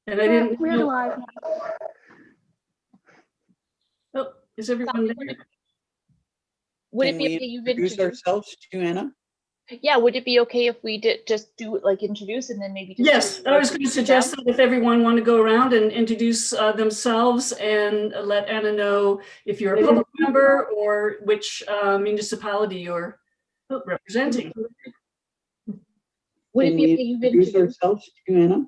And I didn't We're know. live. Oh, is everyone there? Would Can it be we okay you introduce ourselves to Anna? Yeah, would it be okay if we did just do like introduce and then maybe just Yes, I was going to suggest that if everyone want to go around and introduce themselves and let Anna know if you're a public member or which municipality you're representing. Would it Can be we okay you introduce ourselves to Anna?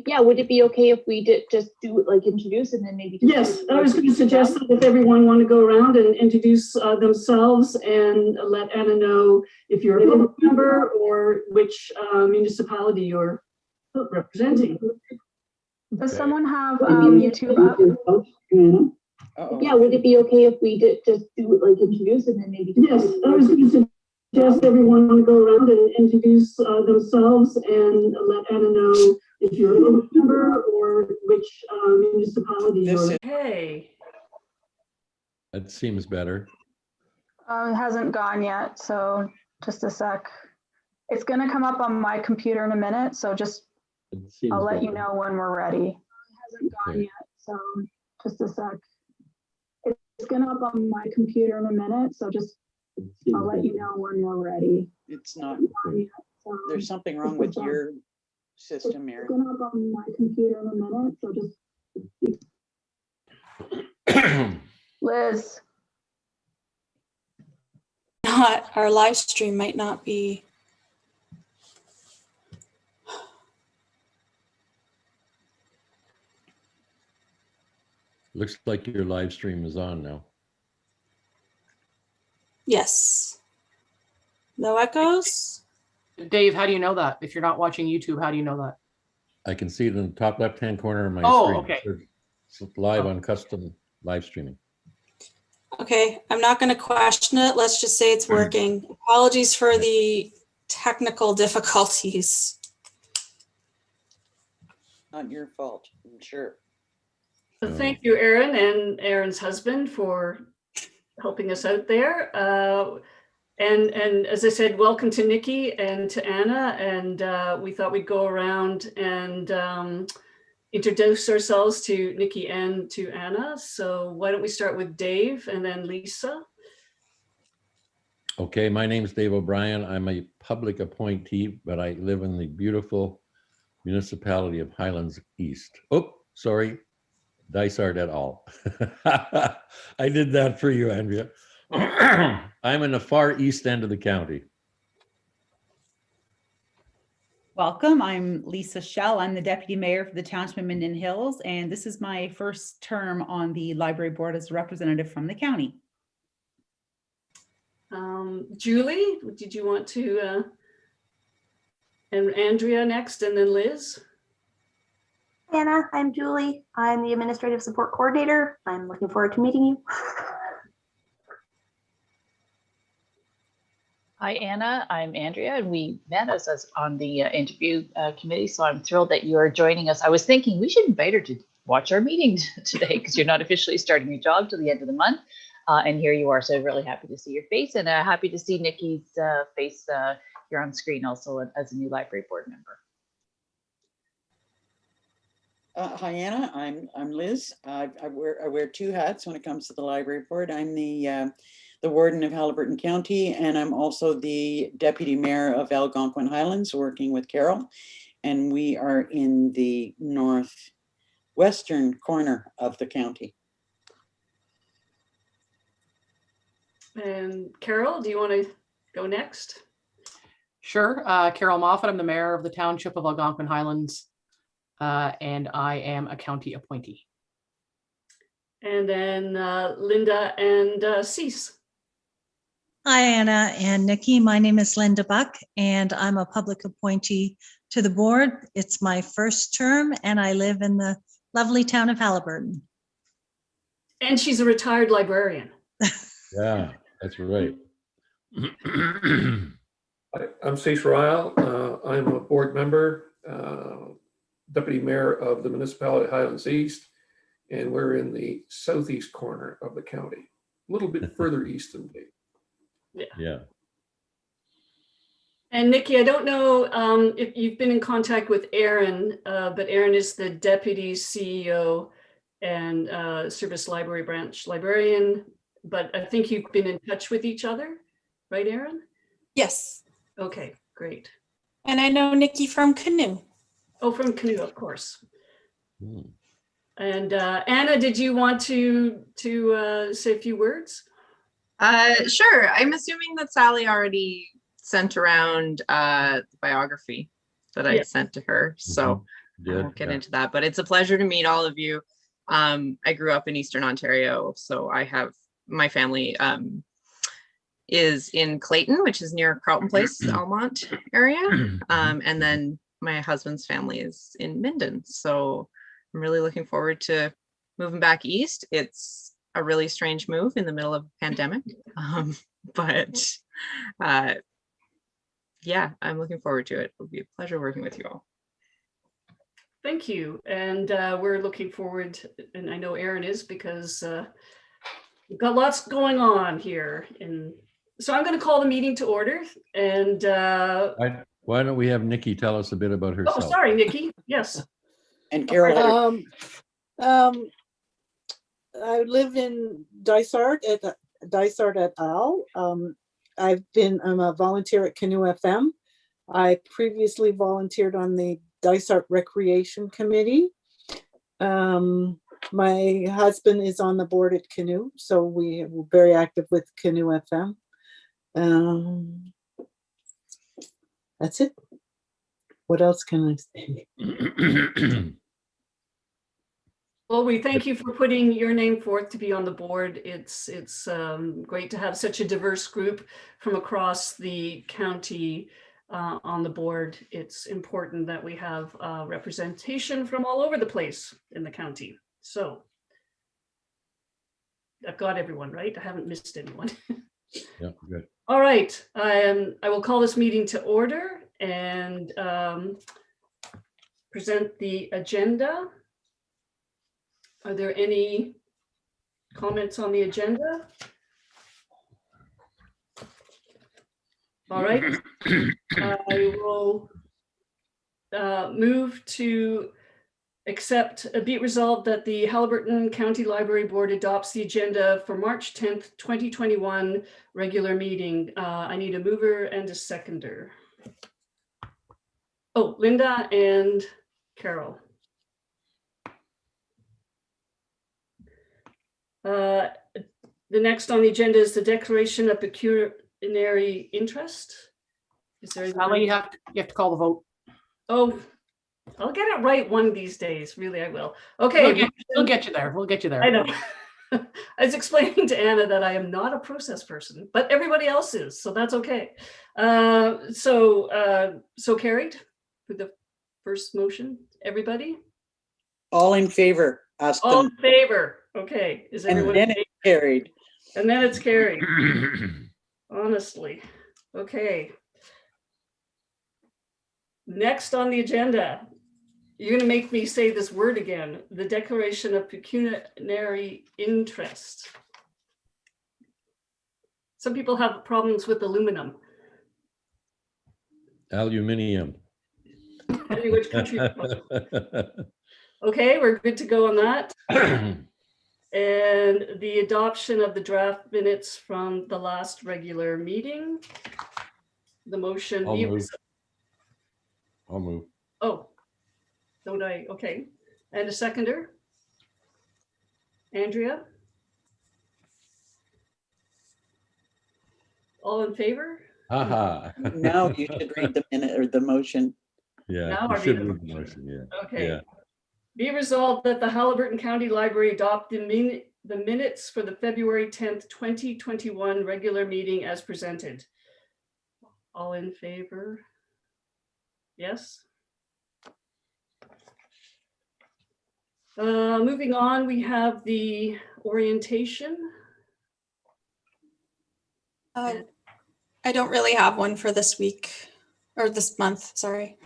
Yeah, would it be okay if we did just do like introduce and then maybe just Yes, I was going to suggest that if everyone want to go around and introduce themselves and let Anna know if you're a public member or which municipality you're representing. Does someone have YouTube up? Yeah, would it be okay if we did just do like introduce and then maybe Yes, I was going to suggest everyone want to go around and introduce themselves and let Anna know if you're a public member or which municipality you're. Okay. That seems better. It hasn't gone yet, so just a sec. It's going to come up on my computer in a minute, so just It seems I'll let you better. know when we're ready. It hasn't gone Okay. yet, so just a sec. It's going to up on my computer in a minute, so just It seems I'll let you better. know when we're ready. It's not, Gone yet, so there's something wrong with your system, it's Aaron. going to up on my computer in a minute, so just Liz. Not our live stream might not be. Looks like your live stream is on now. Yes. No echoes? Dave, how do you know that? If you're not watching YouTube, how do you know that? I can see it in the top left-hand corner of my Oh, screen. okay. It's live on custom live streaming. Okay, I'm not going to question it. Let's just say it's working. Apologies for the technical difficulties. Not your fault, I'm sure. So thank you, Aaron, and Aaron's husband for helping us out there. And as I said, welcome to Nikki and to Anna. And we thought we'd go around and introduce ourselves to Nikki and to Anna. So why don't we start with Dave and then Lisa? Okay, my name is Dave O'Brien. I'm a public appointee, but I live in the beautiful municipality of Highlands East. Oh, sorry, Dysart et al. I did that for you, Andrea. I'm in the far east end of the county. Welcome. I'm Lisa Shell. I'm the Deputy Mayor for the Township of Minden Hills, and this is my first term on the Library Board as a representative from the county. Julie, did you want to, and Andrea next, and then Liz? Anna, I'm Julie. I'm the Administrative Support Coordinator. I'm looking forward to meeting you. Hi, Anna. I'm Andrea, and we met us as on the interview committee. So I'm thrilled that you are joining us. I was thinking we should invite her to watch our meeting today because you're not officially starting your job till the end of the month. And here you are. So really happy to see your face, and happy to see Nikki's face here on screen also as a new library board member. Hi, Anna. I'm Liz. I wear two hats when it comes to the library board. I'm the warden of Haliburton County, and I'm also the deputy mayor of Algonquin Highlands, working with Carol. And we are in the northwestern corner of the county. And Carol, do you want to go next? Sure. Carol Moffat, I'm the mayor of the Township of Algonquin Highlands, and I am a county appointee. And then Linda and Cease. Hi, Anna and Nikki. My name is Linda Buck, and I'm a public appointee to the board. It's my first term, and I live in the lovely town of Haliburton. And she's a retired librarian. Yeah, that's right. I'm Cease Ryle. I'm a board member, deputy mayor of the municipality of Highlands East, and we're in the southeast corner of the county, a little bit further east than me. Yeah. And Nikki, I don't know if you've been in contact with Aaron, but Aaron is the Deputy CEO and Service Library Branch Librarian, but I think you've been in touch with each other, right, Aaron? Yes. Okay, great. And I know Nikki from Canoe. Oh, from Canoe, of course. Hmm. And Anna, did you want to say a few words? Sure. I'm assuming that Sally already sent around the biography that I sent to her. So I won't get into that, but it's a pleasure to meet all of you. I grew up in Eastern Ontario, so I have my family is in Clayton, which is near Carleton Place, Almont area. And then my husband's family is in Minden. So I'm really looking forward to moving back east. It's a really strange move in the middle of a pandemic. But yeah, I'm looking forward to it. It'll be a pleasure working with you all. Thank you. And we're looking forward, and I know Aaron is, because we've got lots going on here. So I'm going to call the meeting to order. And why don't we have Nikki tell us a bit about herself? oh, sorry, Nikki. Yes. And Carol. I live in Dysart et al. I'm a volunteer at Canoe FM. I previously volunteered on the Dysart Recreation Committee. My husband is on the board at Canoe, so we're very active with Canoe FM. That's it. What else can I say? Well, we thank you for putting your name forth to be on the board. It's great to have such a diverse group from across the county on the board. It's important that we have representation from all over the place in the county. So I've got everyone, right? I haven't missed anyone. Yeah, good. All right, I will call this meeting to order and present the agenda. Are there any comments on the agenda? All right, I will move to accept, be it resolved that the Haliburton County Library Board adopts the agenda for March 10th, 2021 regular meeting. I need a mover and a seconder. Oh, Linda and Carol. The next on the agenda is the declaration of pecuniary interest. Is there Sally, you have to call the vote. Oh, I'll get it right one of these days. Really, I will. Okay. We'll get you there. We'll get you there. I know. I was explaining to Anna that I am not a process person, but everybody else is, so that's okay. So carried with the first motion. Everybody? All in favor. All in favor. Okay. Is everyone? And then it's carried. And then it's carried. Honestly. Okay. Next on the agenda, you're going to make me say this word again, the declaration of pecuniary interest. Some people have problems with aluminum. Aluminium. Depending which country. Okay, we're good to go on that. And the adoption of the draft minutes from the last regular meeting. The motion. I'll move. Oh, don't I? Okay. And a seconder? Andrea? All in favor? Aha. Now you should read the minute or the motion. Yeah, Now you I should read the read the motion, yeah. Okay. Yeah. Be resolved that the Haliburton County Library adopt the minutes for the February 10th, 2021 regular meeting as presented. All in favor? Yes. Moving on, we have the orientation. I don't really have one for this week or this month, sorry.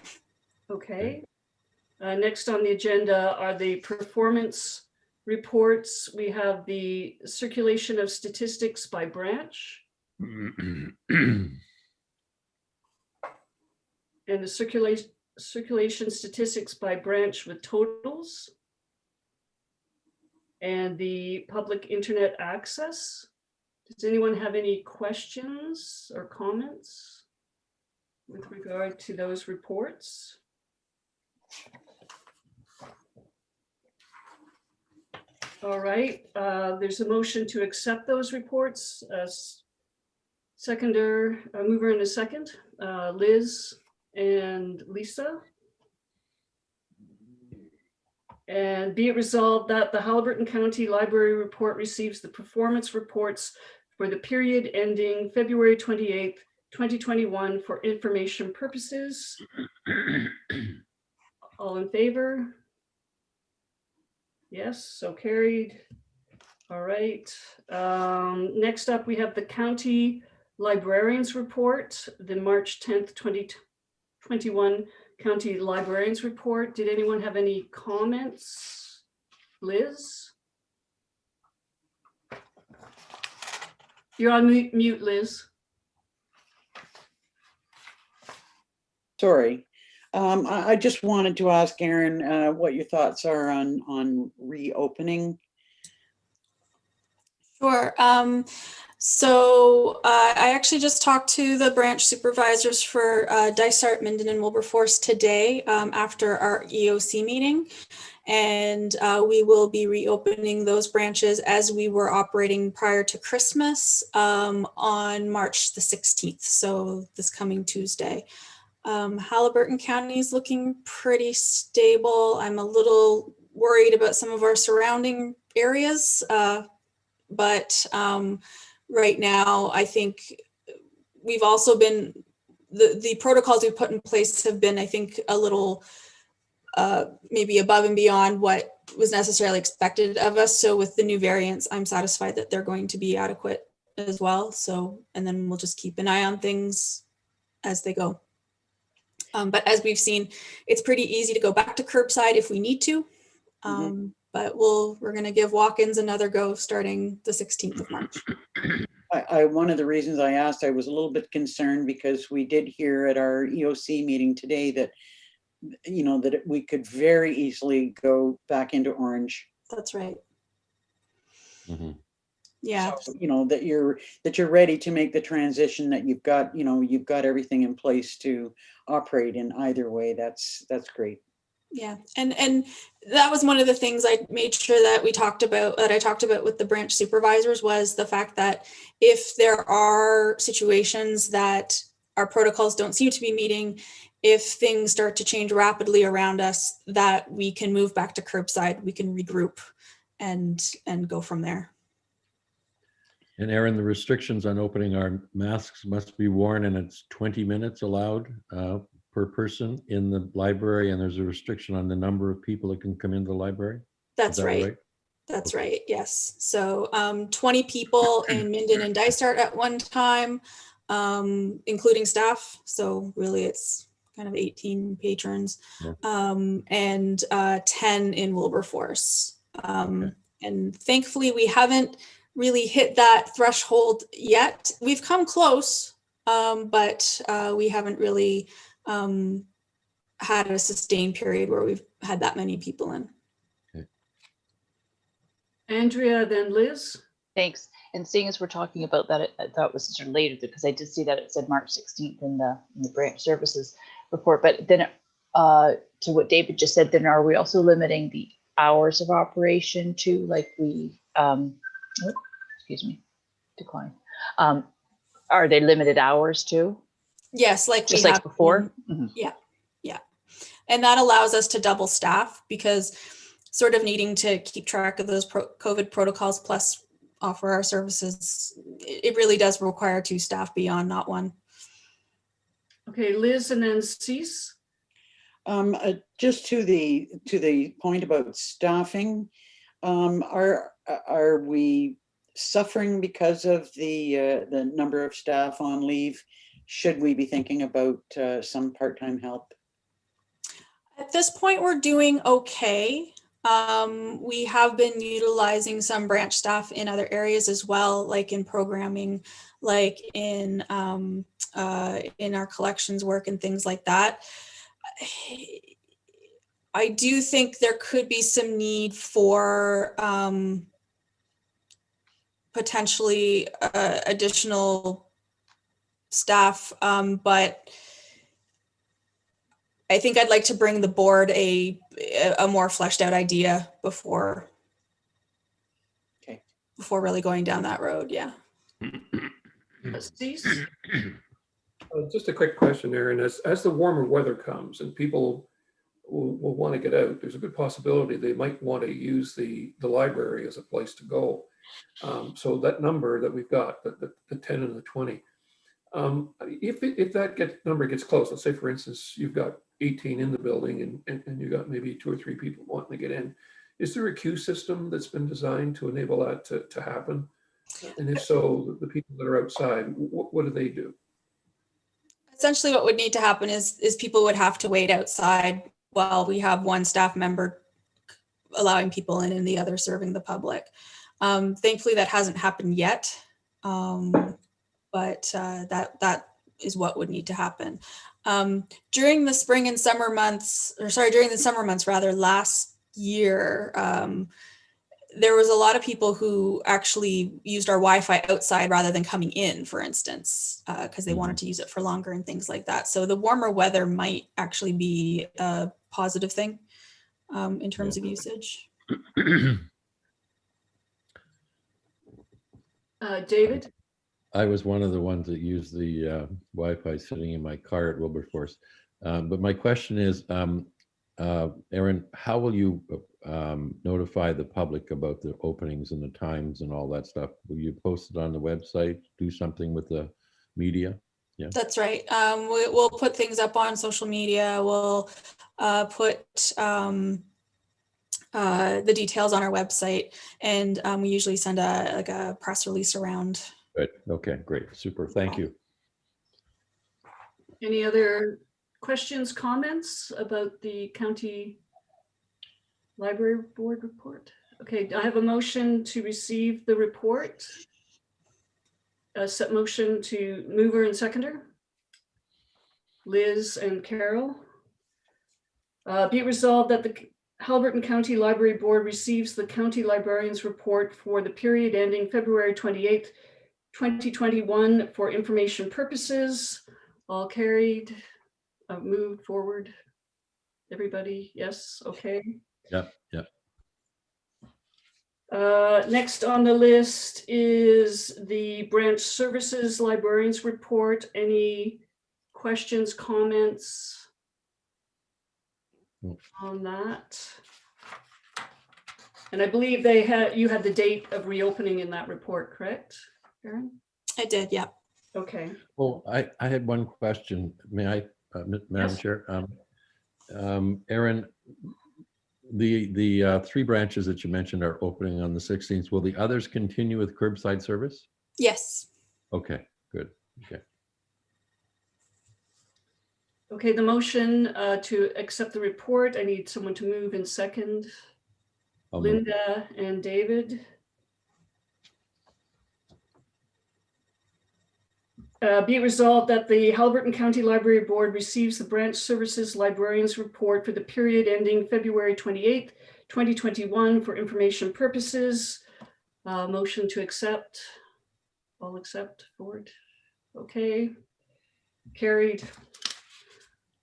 Okay. Next on the agenda are the performance reports. We have the circulation of statistics by branch. and the circulation statistics by branch with totals, and the public internet access. Does anyone have any questions or comments with regard to those reports? All right, there's a motion to accept those reports. Mover and a second, Liz and Lisa. And be it resolved that the Haliburton County Library Report receives the performance reports for the period ending February 28th, 2021 for information purposes. All in favor? Yes, so carried. All right. Next up, we have the County Librarians Report, the March 10th, 2021 County Librarians Report. Did anyone have any comments? Liz? You're on mute, Liz. Sorry. I just wanted to ask Aaron what your thoughts are on reopening. Sure. So I actually just talked to the branch supervisors for Dysart, Minden, and Wilberforce today after our EOC meeting. And we will be reopening those branches as we were operating prior to Christmas on March the 16th. So this coming Tuesday. Haliburton County is looking pretty stable. I'm a little worried about some of our surrounding areas, but right now I think we've also been, the protocols we've put in place have been, I think, a little maybe above and beyond what was necessarily expected of us. So with the new variants, I'm satisfied that they're going to be adequate as well. So, and then we'll just keep an eye on things as they go. But as we've seen, it's pretty easy to go back to curbside if we need to. But we're going to give walk-ins another go starting the 16th of March. One of the reasons I asked, I was a little bit concerned because we did hear at our EOC meeting today that, you know, that we could very easily go back into orange. That's right. Mm-hmm. Yeah. So, you know, that you're ready to make the transition, that you've got, you know, you've got everything in place to operate in either way. That's great. Yeah, and that was one of the things I made sure that I talked about with the branch supervisors, was the fact that if there are situations that our protocols don't seem to be meeting, if things start to change rapidly around us, that we can move back to curbside, we can regroup and go from there. And Aaron, the restrictions on opening our masks must be worn, and it's 20 minutes allowed per person in the library, and there's a restriction on the number of people that can come into the library? That's right. That's right, yes. So 20 people in Minden and Dysart at one time, including staff. So really it's kind of 18 patrons, and 10 in Wilberforce. And thankfully we haven't really hit that threshold yet. We've come close, but we haven't really had a sustained period where we've had that many people in. Okay. Andrea, then Liz. Thanks. And seeing as we're talking about that, I thought it was sort of later because I did see that it said March 16th in the branch services report. But then to what David just said, then are we also limiting the hours of operation to, like we, decline. Are they limited hours too? Yes, like just we like have before. Yeah, and that allows us to double staff, because sort of needing to keep track of those COVID protocols plus offer our services, it really does require 2 staff beyond, not 1. Okay, Liz, and then Cease. Just to the point about staffing, are we suffering because of the number of staff on leave? Should we be thinking about some part-time help? At this point, we're doing okay. We have been utilizing some branch staff in other areas as well, like in programming, like in our collections work and things like that. I do think there could be some need for potentially additional staff, but I think I'd like to bring the board a more fleshed out idea before really going down that road. Yeah. Just a quick question, Erin. As the warmer weather comes and people will want to get out, there's a good possibility they might want to use the library as a place to go. So that number that we've got, the 10 and the 20, if that number gets close, let's say for instance, you've got 18 in the building and you got maybe 2 or 3 people wanting to get in, is there a queue system that's been designed to enable that to happen? And if so, the people that are outside, what do they do? Essentially what would need to happen is people would have to wait outside while we have one staff member allowing people in and the other serving the public. Thankfully that hasn't happened yet, but that is what would need to happen. During the spring and summer months, during the summer months rather, last year, there was a lot of people who actually used our Wi-Fi outside rather than coming in, for instance, because they wanted to use it for longer and things like that. So the warmer weather might actually be a positive thing in terms of usage. David? I was one of the ones that used the Wi-Fi sitting in my car at Wilberforce. But my question is, Erin, how will you notify the public about the openings and the times and all that stuff? Will you post it on the website, do something with the media? Yeah, that's right. We'll put things up on social media. We'll put the details on our website, and we usually send a press release around. Good. Okay, great. Super. Thank you. Any other questions, comments about the County Library Board report? Okay, I have a motion to receive the report. A set motion to mover and seconder. Liz and Carol. Be it resolved that the Haliburton County Library Board receives the County Librarian's report for the period ending February 28th, 2021 for information purposes. All carried. Moved forward. Everybody, yes, okay. Yep, yep. Next on the list is the branch services librarian's report. Any questions, comments on that? And I believe you had the date of reopening in that report, correct, Erin? I did, yeah. Okay. Well, I had one question. May I, Madam Chair? Erin, the 3 branches that you mentioned are opening on the 16th. Will the others continue with curbside service? Yes. Okay, good. Okay. Okay, the motion to accept the report. I need someone to move in second. Linda and David. Be it resolved that the Haliburton County Library Board receives the branch services librarian's report for the period ending February 28th, 2021 for information purposes. Motion to accept. All accept, forward. Okay, carried.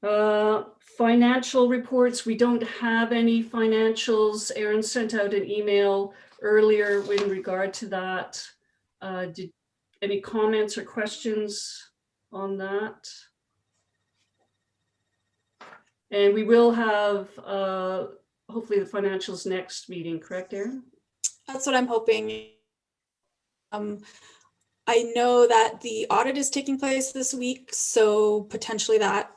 Financial reports. We don't have any financials. Erin sent out an email earlier in regard to that. Did any comments or questions on that? And we will have hopefully the financials next meeting, correct, Erin? That's what I'm hoping. I know that the audit is taking place this week, so potentially that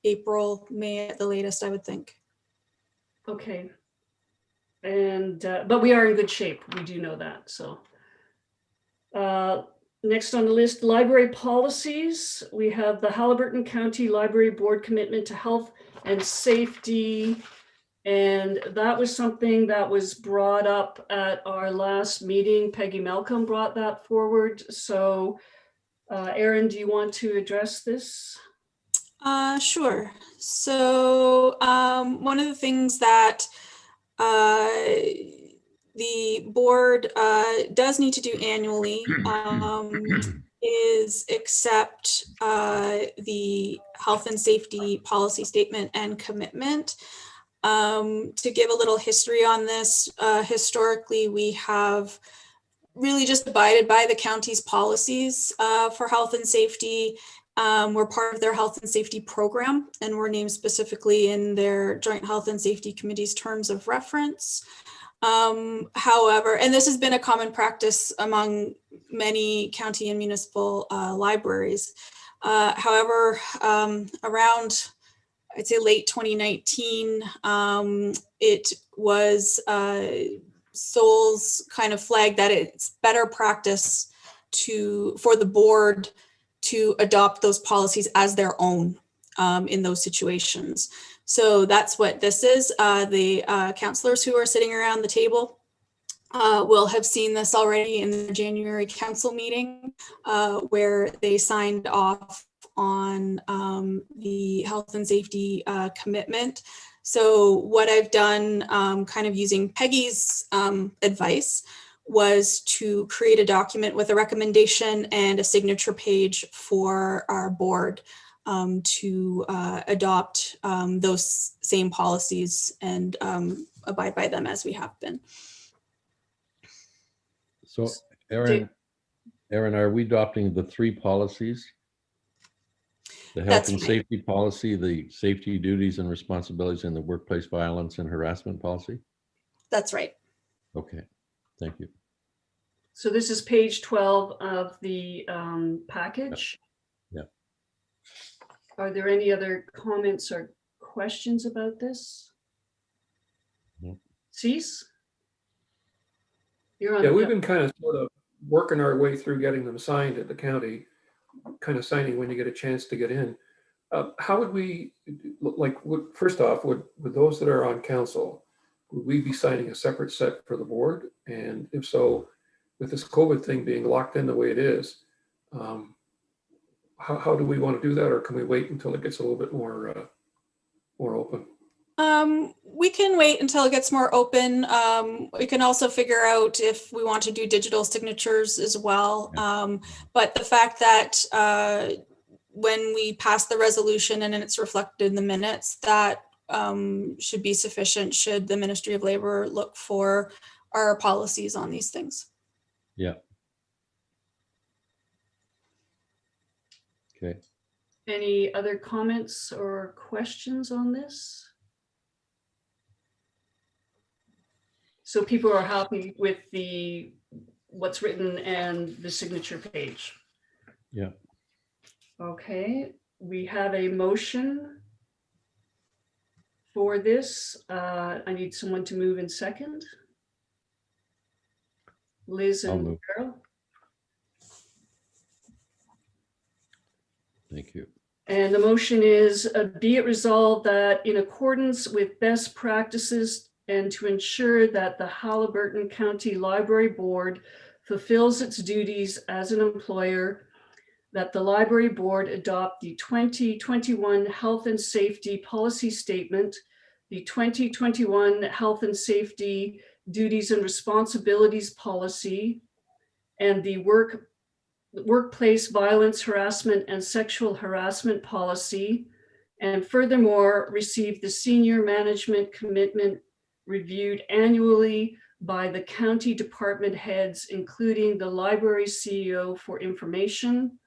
April, May at the latest, I would think. Okay. And but we are in good shape. We do know that. So next on the list, library policies. We have the Haliburton County Library Board commitment to health and safety. And that was something that was brought up at our last meeting. Peggy Malcolm brought that forward. So Erin, do you want to address this? Sure. So one of the things that the board does need to do annually is accept the health and safety policy statement and commitment. To give a little history on this, historically, we have really just abided by the county's policies for health and safety. We're part of their health and safety program, and we're named specifically in their Joint Health and Safety Committee's terms of reference. However, and this has been a common practice among many county and municipal libraries. However, around, I'd say late 2019, it was Souls kind of flagged that it's better practice for the board to adopt those policies as their own in those situations. So that's what this is. The counselors who are sitting around the table will have seen this already in the January council meeting where they signed off on the health and safety commitment. So what I've done, kind of using Peggy's advice, was to create a document with a recommendation and a signature page for our board to adopt those same policies and abide by them as we have been. So Erin, are we adopting the 3 policies? The health and safety policy, the safety duties and responsibilities in the workplace violence and harassment policy? That's right. Okay, thank you. So this is page 12 of the package. Yeah. Are there any other comments or questions about this? No. Cease? You're on. Yeah, we've been kind of sort of working our way through getting them signed at the county, kind of signing when you get a chance to get in. How would we, first off, would those that are on council, would we be signing a separate set for the board? And if so, with this COVID thing being locked in the way it is, how do we want to do that? Or can we wait until it gets a little bit more open? We can wait until it gets more open. We can also figure out if we want to do digital signatures as well. But the fact that when we pass the resolution and it's reflected in the minutes, that should be sufficient should the Ministry of Labor look for our policies on these things. Yeah. Okay. Any other comments or questions on this? So people are happy with what's written and the signature page. Yeah. Okay, we have a motion for this. I need someone to move in second. Liz and Carol. Thank you. And the motion is, be it resolved that in accordance with best practices and to ensure that the Haliburton County Library Board fulfills its duties as an employer, that the Library Board adopt the 2021 Health and Safety Policy Statement, the 2021 Health and Safety Duties and Responsibilities Policy, and the Workplace Violence, Harassment, and Sexual Harassment Policy, and furthermore, receive the senior management commitment reviewed annually by the county department heads, including the library CEO for information,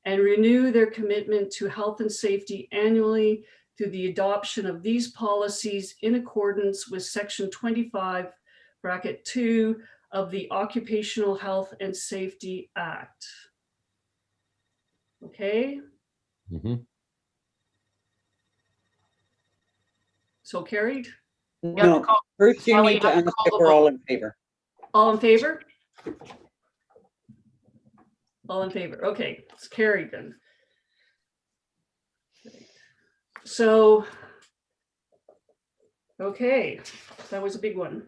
and renew their commitment to health and safety annually through the adoption of these policies in accordance with Section 25(2) of the Occupational Health and Safety Act. Okay. Mm-hmm. So carried? No, first you need to ask if we're all in favor. All in favor? All in favor. Okay, it's carried then. So Okay, that was a big one.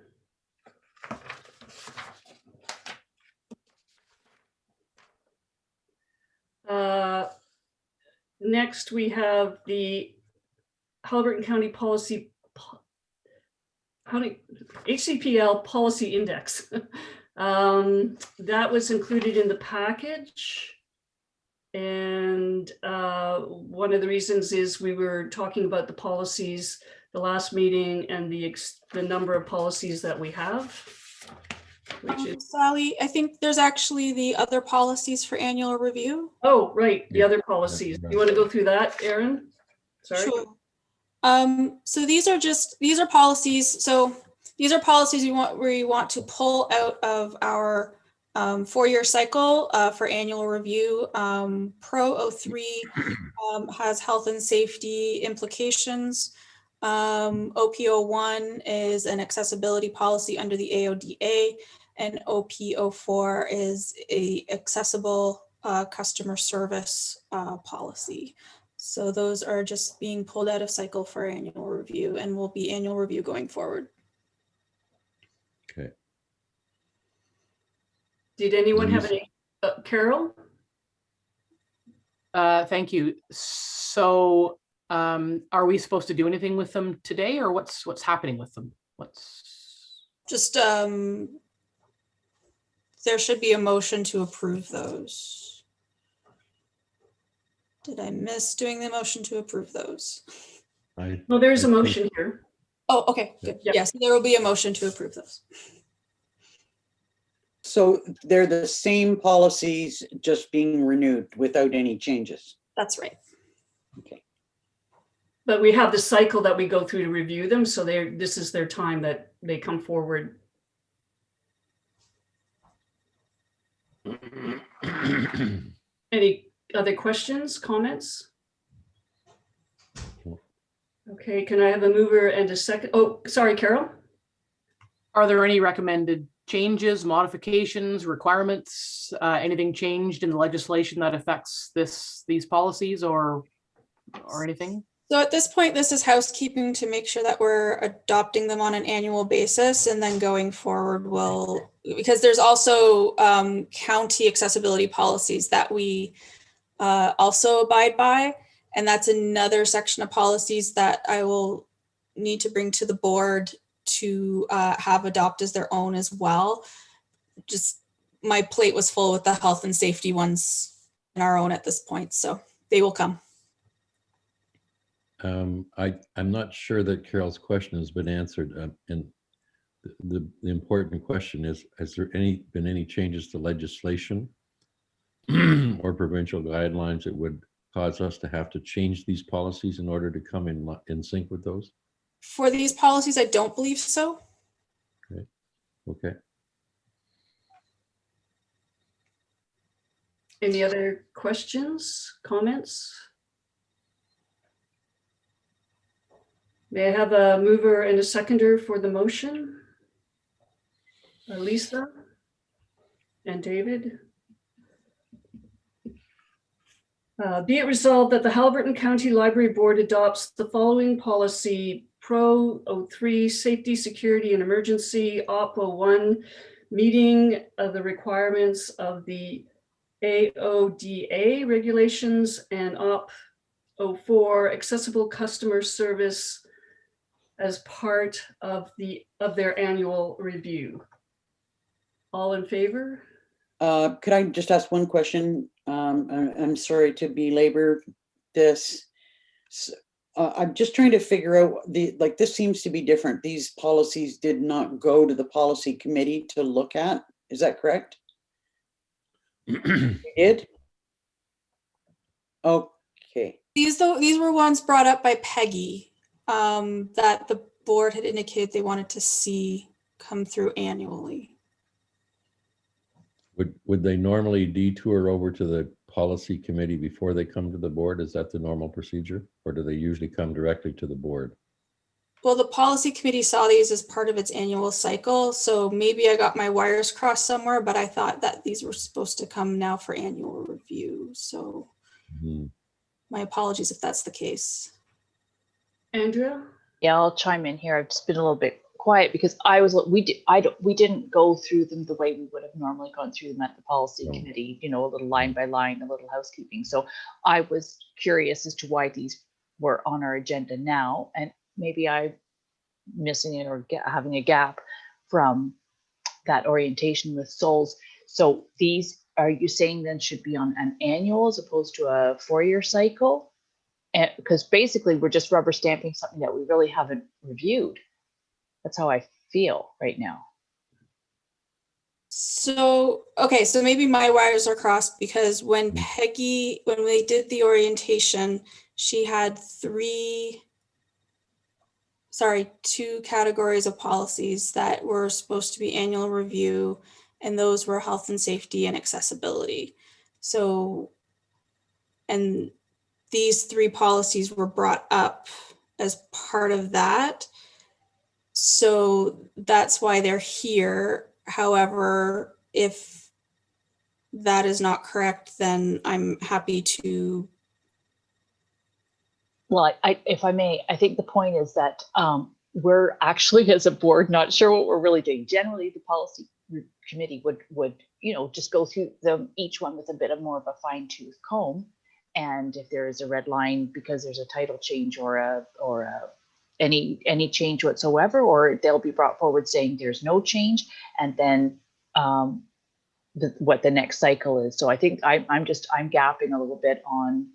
Next, we have the Haliburton County Policy, HCPL Policy Index. That was included in the package. And one of the reasons is we were talking about the policies the last meeting and the number of policies that we have. Which is, Sally, I think there's actually the other policies for annual review. oh, right, the Yeah. other policies. You want to go through that, Erin? Sorry. Sure. So these are policies. So these are policies we want to pull out of our 4-year cycle for annual review. Pro 03 has health and safety implications. OP01 is an accessibility policy under the AODA, and OP04 is a accessible customer service policy. So those are just being pulled out of cycle for annual review and will be annual review going forward. Okay. Did anyone have any, Carol? Thank you. So are we supposed to do anything with them today, or what's happening with them? Just there should be a motion to approve those. Did I miss doing the motion to approve those? Well, there's a motion here. Oh, okay, good. Yep. Yes, there will be a motion to approve those. So they're the same policies just being renewed without any changes. That's right. Okay. But we have the cycle that we go through to review them. So this is their time that they come forward. Any other questions, comments? Okay, can I have a mover and a second? Oh, sorry, Carol. Are there any recommended changes, modifications, requirements, anything changed in the legislation that affects these policies or anything? So at this point, this is housekeeping to make sure that we're adopting them on an annual basis, and then going forward, because there's also county accessibility policies that we also abide by. And that's another section of policies that I will need to bring to the board to have adopt as their own as well. Just my plate was full with the health and safety ones in our own at this point, so they will come. I'm not sure that Carol's question has been answered. And the important question is, has there been any changes to legislation or provincial guidelines that would cause us to have to change these policies in order to come in sync with those? For these policies, I don't believe so. Okay. Any other questions, comments? May I have a mover and a seconder for the motion? Lisa and David. Be it resolved that the Haliburton County Library Board adopts the following policy: Pro 03, Safety, Security, and Emergency, OP 01, meeting of the requirements of the AODA regulations, and OP 04, accessible customer service, as part of their annual review. All in favor? Could I just ask one question? I'm sorry to belabor this. I'm just trying to figure out this seems to be different. These policies did not go to the policy committee to look at. Is that correct? They did? Okay. These were ones brought up by Peggy that the board had indicated they wanted to see come through annually. Would they normally detour over to the policy committee before they come to the board? Is that the normal procedure, or do they usually come directly to the board? Well, the policy committee saw these as part of its annual cycle, so maybe I got my wires crossed somewhere, but I thought that these were supposed to come now for annual review. So my apologies if that's the case. Andrea? Yeah, I'll chime in here. I've just been a little bit quiet because we didn't go through them the way we would have normally gone through them at the policy committee, you know, a little line by line, a little housekeeping. So I was curious as to why these were on our agenda now, and maybe I'm missing it or having a gap from that orientation with souls. So these, are you saying then should be on an annual as opposed to a 4-year cycle? And because basically we're just rubber stamping something that we really haven't reviewed. That's how I feel right now. So, okay, so maybe my wires are crossed because when we did the orientation, she had 2 categories of policies that were supposed to be annual review, and those were health and safety and accessibility. So, and these 3 policies were brought up as part of that. So that's why they're here. However, if that is not correct, then I'm happy to. Well, if I may, I think the point is that we're actually, as a board, not sure what we're really doing. Generally, the policy committee would you know, just go through them each one with a bit of more of a fine-tooth comb. And if there is a red line because there's a title change or any change whatsoever, or they'll be brought forward saying there's no change, and then what the next cycle is. So I think I'm gapping a little bit on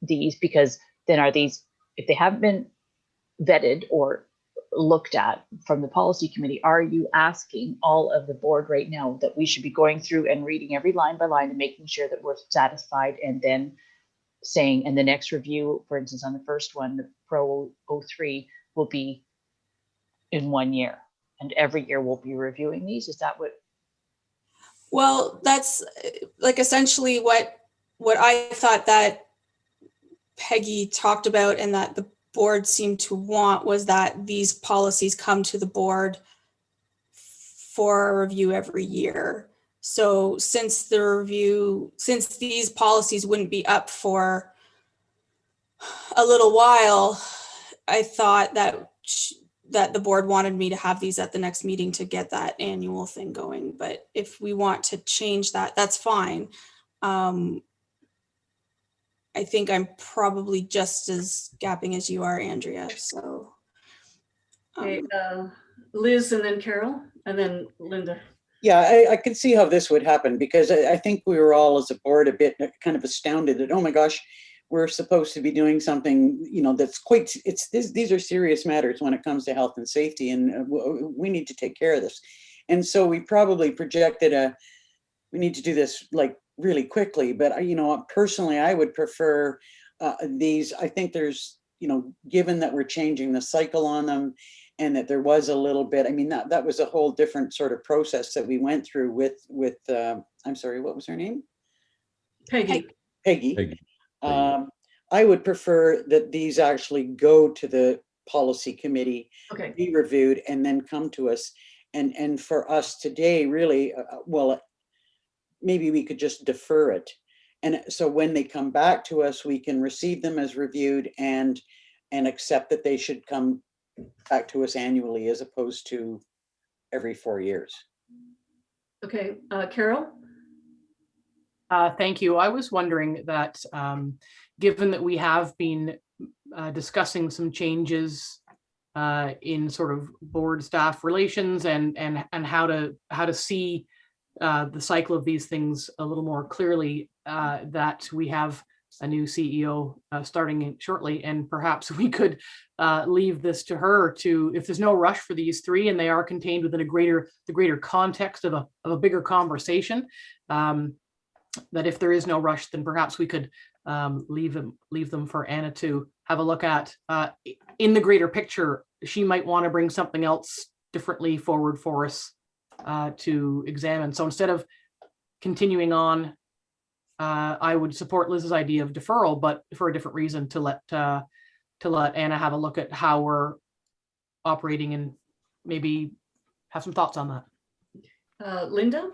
these, because then are these, if they haven't been vetted or looked at from the policy committee, are you asking all of the board right now that we should be going through and reading every line by line and making sure that we're satisfied, and then saying, and the next review, for instance, on the first one, the Pro 03 will be in 1 year, and every year we'll be reviewing these? Is that what? Well, that's like essentially what I thought that Peggy talked about and that the board seemed to want, was that these policies come to the board for a review every year. So since these policies wouldn't be up for a little while, I thought that the board wanted me to have these at the next meeting to get that annual thing going. But if we want to change that, that's fine. I think I'm probably just as gapping as you are, Andrea. So, Okay, Liz, and then Carol, and then Linda. Yeah, I could see how this would happen, because I think we were all as a board a bit kind of astounded that, oh my gosh, we're supposed to be doing something, you know, that's quite, these are serious matters when it comes to health and safety, and we need to take care of this. And so we probably projected we need to do this like really quickly, but you know, personally, I would prefer these. I think there's, you know, given that we're changing the cycle on them, and that there was a little bit, I mean, that was a whole different sort of process that we went through with I'm sorry, what was her name? Peggy. Peggy. I would prefer that these actually go to the policy committee, okay, be reviewed, and then come to us. And for us today, really, well, maybe we could just defer it. And so when they come back to us, we can receive them as reviewed and accept that they should come back to us annually as opposed to every 4 years. Okay, Carol? Thank you. I was wondering that given that we have been discussing some changes in sort of board staff relations and how to see the cycle of these things a little more clearly, that we have a new CEO starting shortly, and perhaps we could leave this to her to, if there's no rush for these 3 and they are contained within the greater context of a bigger conversation, that if there is no rush, then perhaps we could leave them for Anna to have a look at. In the greater picture, she might want to bring something else differently forward for us to examine. So instead of continuing on, I would support Liz's idea of deferral, but for a different reason, to let Anna have a look at how we're operating and maybe have some thoughts on that. Linda?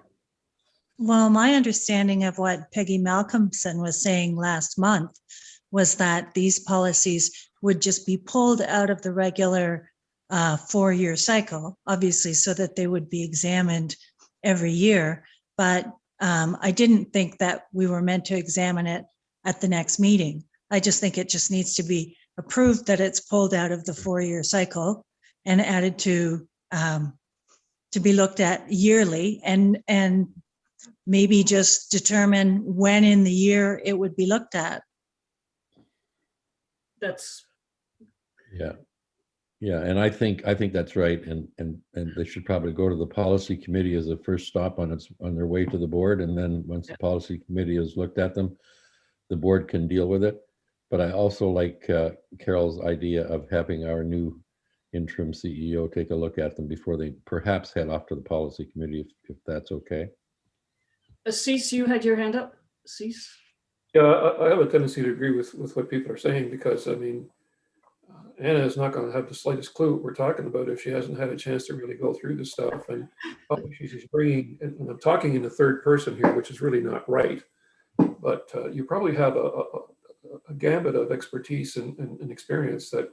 Well, my understanding of what Peggy Malcolmson was saying last month was that these policies would just be pulled out of the regular 4-year cycle, obviously, so that they would be examined every year. But I didn't think that we were meant to examine it at the next meeting. I just think it just needs to be approved that it's pulled out of the 4-year cycle and added to be looked at yearly, and maybe just determine when in the year it would be looked at. That's yeah, and I think that's right, and they should probably go to the policy committee as a first stop on their way to the board, and then once the policy committee has looked at them, the board can deal with it. But I also like Carol's idea of having our new interim CEO take a look at them before they perhaps head off to the policy committee, if that's okay. Cease, you had your hand up. Cease. Yeah, I have a tendency to agree with what people are saying, because I mean, Anna is not going to have the slightest clue what we're talking about if she hasn't had a chance to really go through this stuff. And she's bringing, and I'm talking in the third person here, which is really not right. But you probably have a gambit of expertise and experience that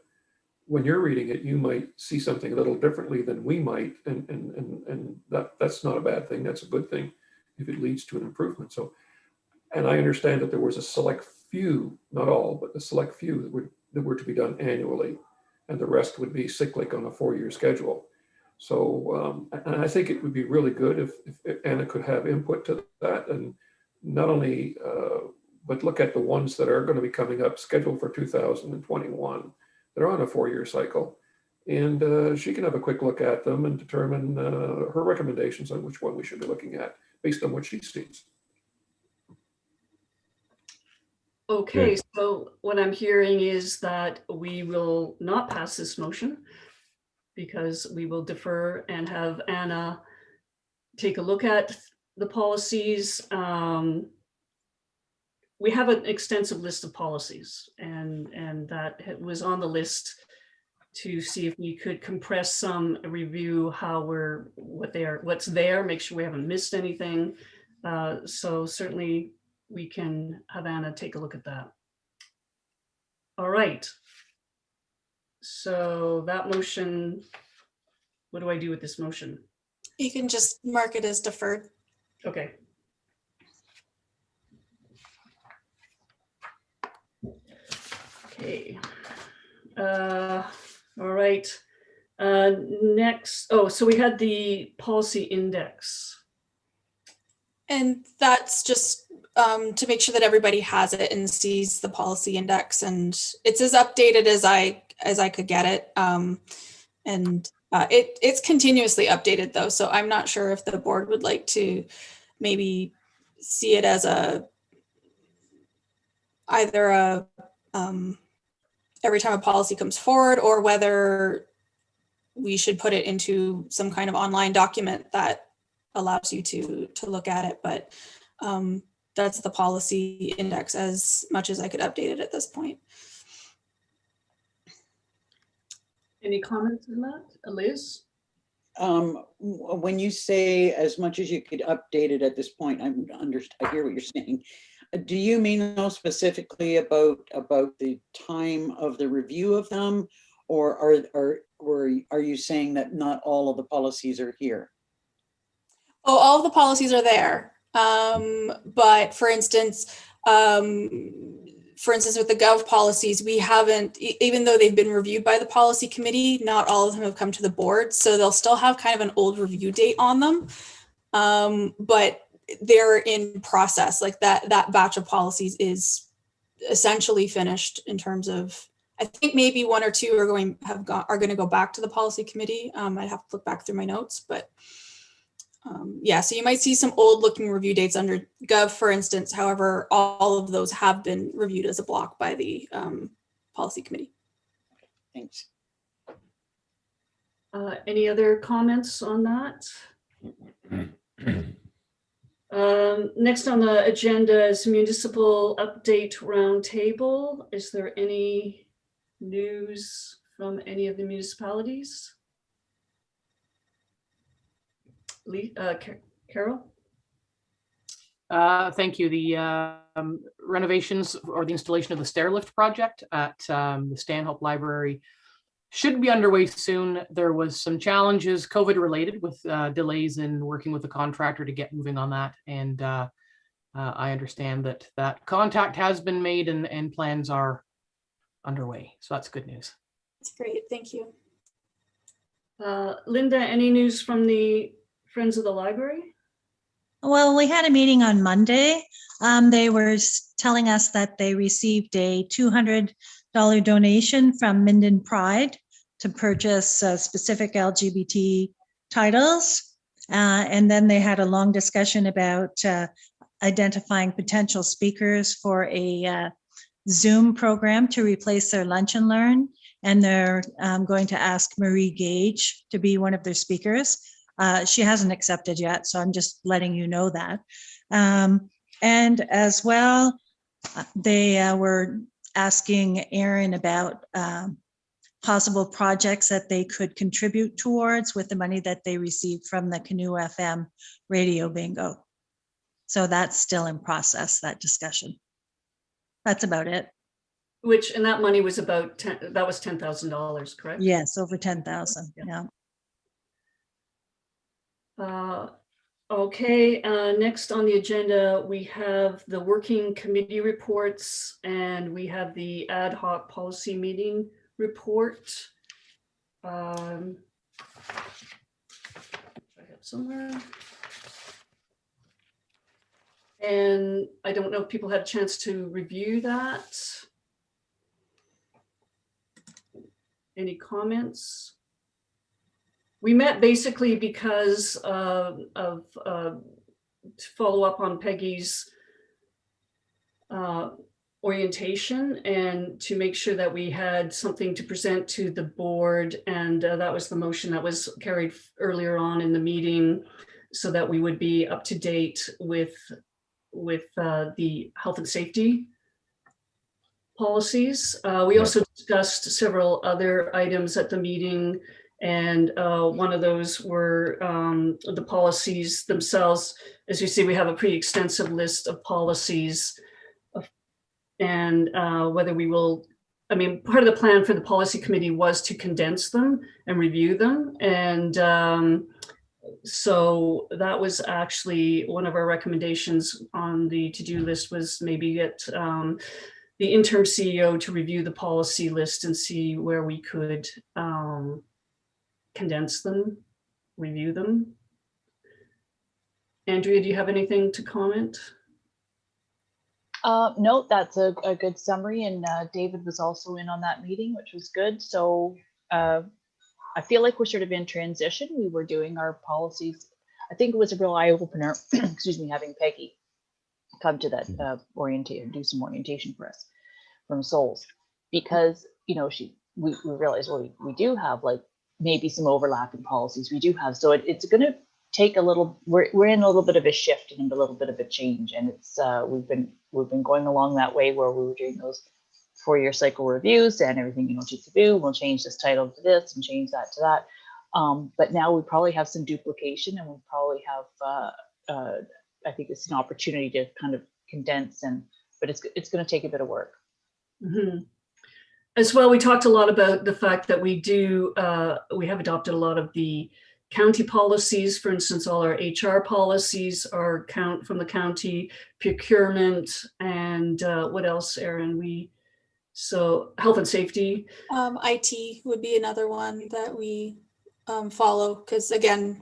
when you're reading it, you might see something a little differently than we might. And that's not a bad thing. That's a good thing if it leads to an improvement. So, and I understand that there was a select few, not all, but a select few that were to be done annually, and the rest would be cyclic on a 4-year schedule. So, and I think it would be really good if Anna could have input to that, and not only, but look at the ones that are going to be coming up scheduled for 2021. They're on a 4-year cycle, and she can have a quick look at them and determine her recommendations on which one we should be looking at based on what she sees. Okay, so what I'm hearing is that we will not pass this motion because we will defer and have Anna take a look at the policies. We have an extensive list of policies, and that was on the list to see if we could compress some, review how what's there, make sure we haven't missed anything. So certainly we can have Anna take a look at that. All right. So that motion, what do I do with this motion? You can just mark it as deferred. Okay. Okay. All right. Next, so we had the policy index. And that's just to make sure that everybody has it and sees the policy index, and it's as updated as I could get it. It's continuously updated though, so I'm not sure if the board would like to maybe see it as either every time a policy comes forward, or whether we should put it into some kind of online document that allows you to look at it. But that's the policy index as much as I could update it at this point. Any comments on that, Liz? When you say as much as you could update it at this point, I hear what you're saying. Do you mean though specifically about the time of the review of them, or are you saying that not all of the policies are here? Oh, all of the policies are there. But for instance, with the Gov policies, we haven't, even though they've been reviewed by the policy committee, not all of them have come to the board. So they'll still have kind of an old review date on them. But they're in process. Like that batch of policies is essentially finished in terms of, I think maybe one or two are going to go back to the policy committee. I'd have to look back through my notes, but yeah, so you might see some old looking review dates under Gov, for instance. However, all of those have been reviewed as a block by the policy committee. Thanks. Any other comments on that? Next on the agenda is municipal update roundtable. Is there any news from any of the municipalities? Carol? Thank you. The renovations or the installation of the stair lift project at the Stanhope Library should be underway soon. There was some challenges COVID related with delays in working with the contractor to get moving on that. And I understand that contact has been made and plans are underway. So that's good news. That's great. Thank you. Linda, any news from the Friends of the Library? Well, we had a meeting on Monday. They were telling us that they received a $200 donation from Minden Pride to purchase specific LGBT titles. And then they had a long discussion about identifying potential speakers for a Zoom program to replace their Lunch and Learn. And they're going to ask Marie Gage to be one of their speakers. She hasn't accepted yet, so I'm just letting you know that. And as well, they were asking Aaron about possible projects that they could contribute towards with the money that they received from the Canoe FM radio bingo. So that's still in process, that discussion. That's about it. And that money was about $10,000, correct? Yes, over 10,000, yeah. Okay, next on the agenda, we have the working committee reports and we have the ad hoc policy meeting report. I have somewhere. And I don't know if people had a chance to review that. Any comments? We met basically because of to follow up on Peggy's orientation and to make sure that we had something to present to the board. And that was the motion that was carried earlier on in the meeting so that we would be up to date with the health and safety policies. We also discussed several other items at the meeting, and one of those were the policies themselves. As you see, we have a pretty extensive list of policies, and whether we will, I mean, part of the plan for the policy committee was to condense them and review them. And so that was actually one of our recommendations on the to-do list, was maybe get the interim CEO to review the policy list and see where we could condense them, review them. Andrea, do you have anything to comment? No, that's a good summary, and David was also in on that meeting, which was good. So I feel like we're sort of in transition. We were doing our policies. I think it was a real eye opener, excuse me, having Peggy come to that orientation, do some orientation for us from Souls, because, you know, we realized, well, we do have like maybe some overlapping policies. We do have, so it's going to take a little, we're in a little bit of a shift and a little bit of a change. And it's, we've been going along that way where we were doing those 4-year cycle reviews and everything you want you to do. We'll change this title to this and change that to that. But now we probably have some duplication, and we probably have, I think it's an opportunity to kind of condense, but it's going to take a bit of work. Mm-hmm. As well, we talked a lot about the fact that we have adopted a lot of the county policies. For instance, all our HR policies are from the county, procurement, and what else, Erin? So health and safety. IT would be another one that we follow, because again,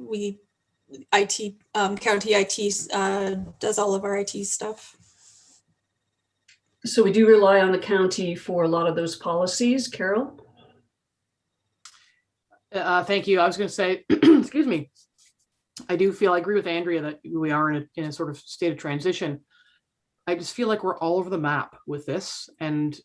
county IT does all of our IT stuff. So we do rely on the county for a lot of those policies. Carol? Thank you. I was going to say, excuse me, I agree with Andrea that we are in a sort of state of transition. I just feel like we're all over the map with this, and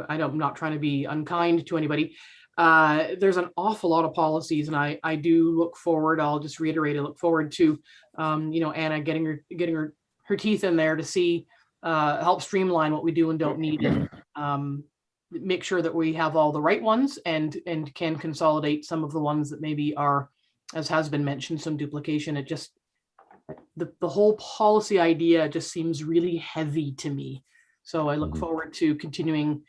I'm not trying to be unkind to anybody. There's an awful lot of policies, and I do look forward, I'll just reiterate, I look forward to, Anna getting her teeth in there to see, help streamline what we do and don't need, and make sure that we have all the right ones and can consolidate some of the ones that maybe are, as has been mentioned, some duplication. the whole policy idea just seems really heavy to me. So I look forward to continuing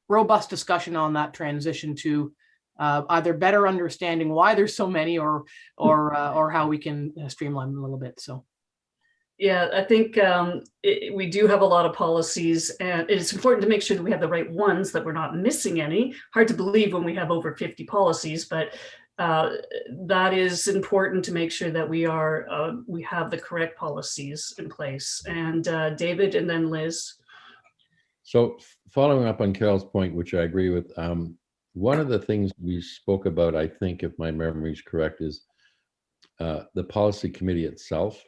robust discussion on that transition to either better understanding why there's so many or how we can streamline them a little bit. So. Yeah, I think we do have a lot of policies, and it's important to make sure that we have the right ones, that we're not missing any. Hard to believe when we have over 50 policies, but that is important to make sure that we have the correct policies in place. And David, and then Liz. So following up on Carol's point, which I agree with, one of the things we spoke about, I think, if my memory is correct, is the policy committee itself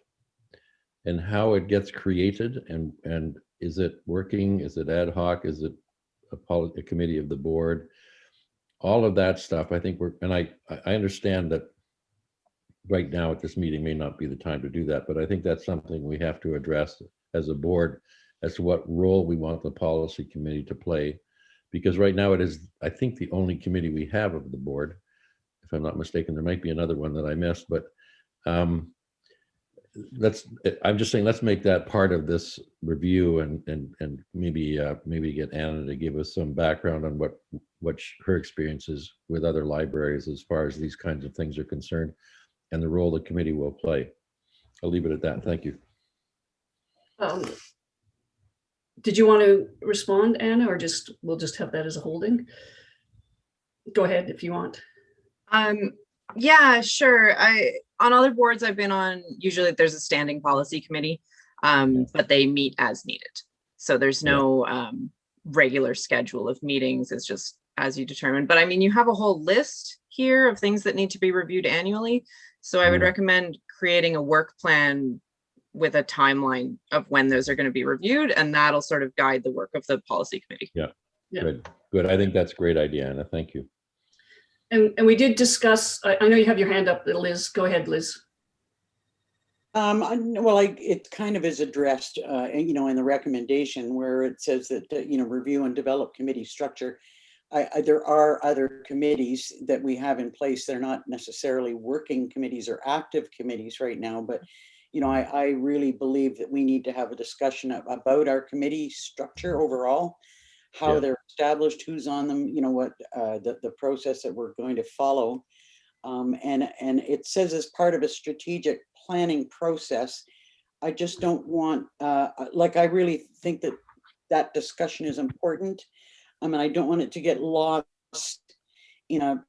and how it gets created, and is it working? Is it ad hoc? Is it a committee of the board? All of that stuff, I think I understand that right now at this meeting may not be the time to do that, but I think that's something we have to address as a board as to what role we want the policy committee to play. Because right now it is, I think, the only committee we have of the board. If I'm not mistaken, there might be another one that I missed, but I'm just saying, let's make that part of this review, and maybe get Anna to give us some background on what her experience is with other libraries as far as these kinds of things are concerned, and the role the committee will play. I'll leave it at that. Thank you. Did you want to respond, Anna, or we'll just have that as a holding? Go ahead if you want. Yeah, sure. On other boards I've been on, usually there's a standing policy committee, but they meet as needed. So there's no regular schedule of meetings. It's just as you determine. But I mean, you have a whole list here of things that need to be reviewed annually. So I would recommend creating a work plan with a timeline of when those are going to be reviewed, and that'll sort of guide the work of the policy committee. Yeah. Good. I think that's a great idea, Anna. Thank you. And we did discuss, I know you have your hand up, Liz. Go ahead, Liz. Well, it kind of is addressed, in the recommendation where it says that, review and develop committee structure. There are other committees that we have in place. They're not necessarily working committees or active committees right now, but I really believe that we need to have a discussion about our committee structure overall, how they're established, who's on them, what the process that we're going to follow. And it says as part of a strategic planning process. I just don't want, I really think that discussion is important. I don't want it to get lost in a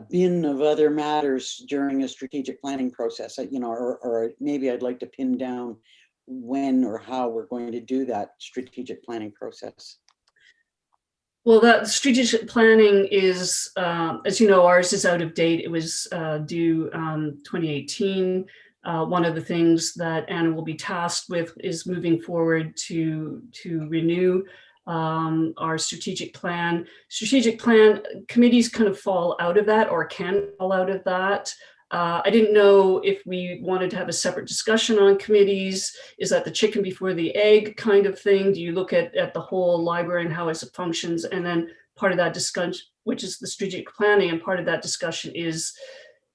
bin of other matters during a strategic planning process, or maybe I'd like to pin down when or how we're going to do that strategic planning process. Well, that strategic planning is, as you know, ours is out of date. It was due 2018. One of the things that Anna will be tasked with is moving forward to renew our strategic plan. Strategic plan committees kind of fall out of that, or can fall out of that. I didn't know if we wanted to have a separate discussion on committees. Is that the chicken before the egg kind of thing? Do you look at the whole library and how it functions? And then part of that discussion, which is the strategic planning, and part of that discussion is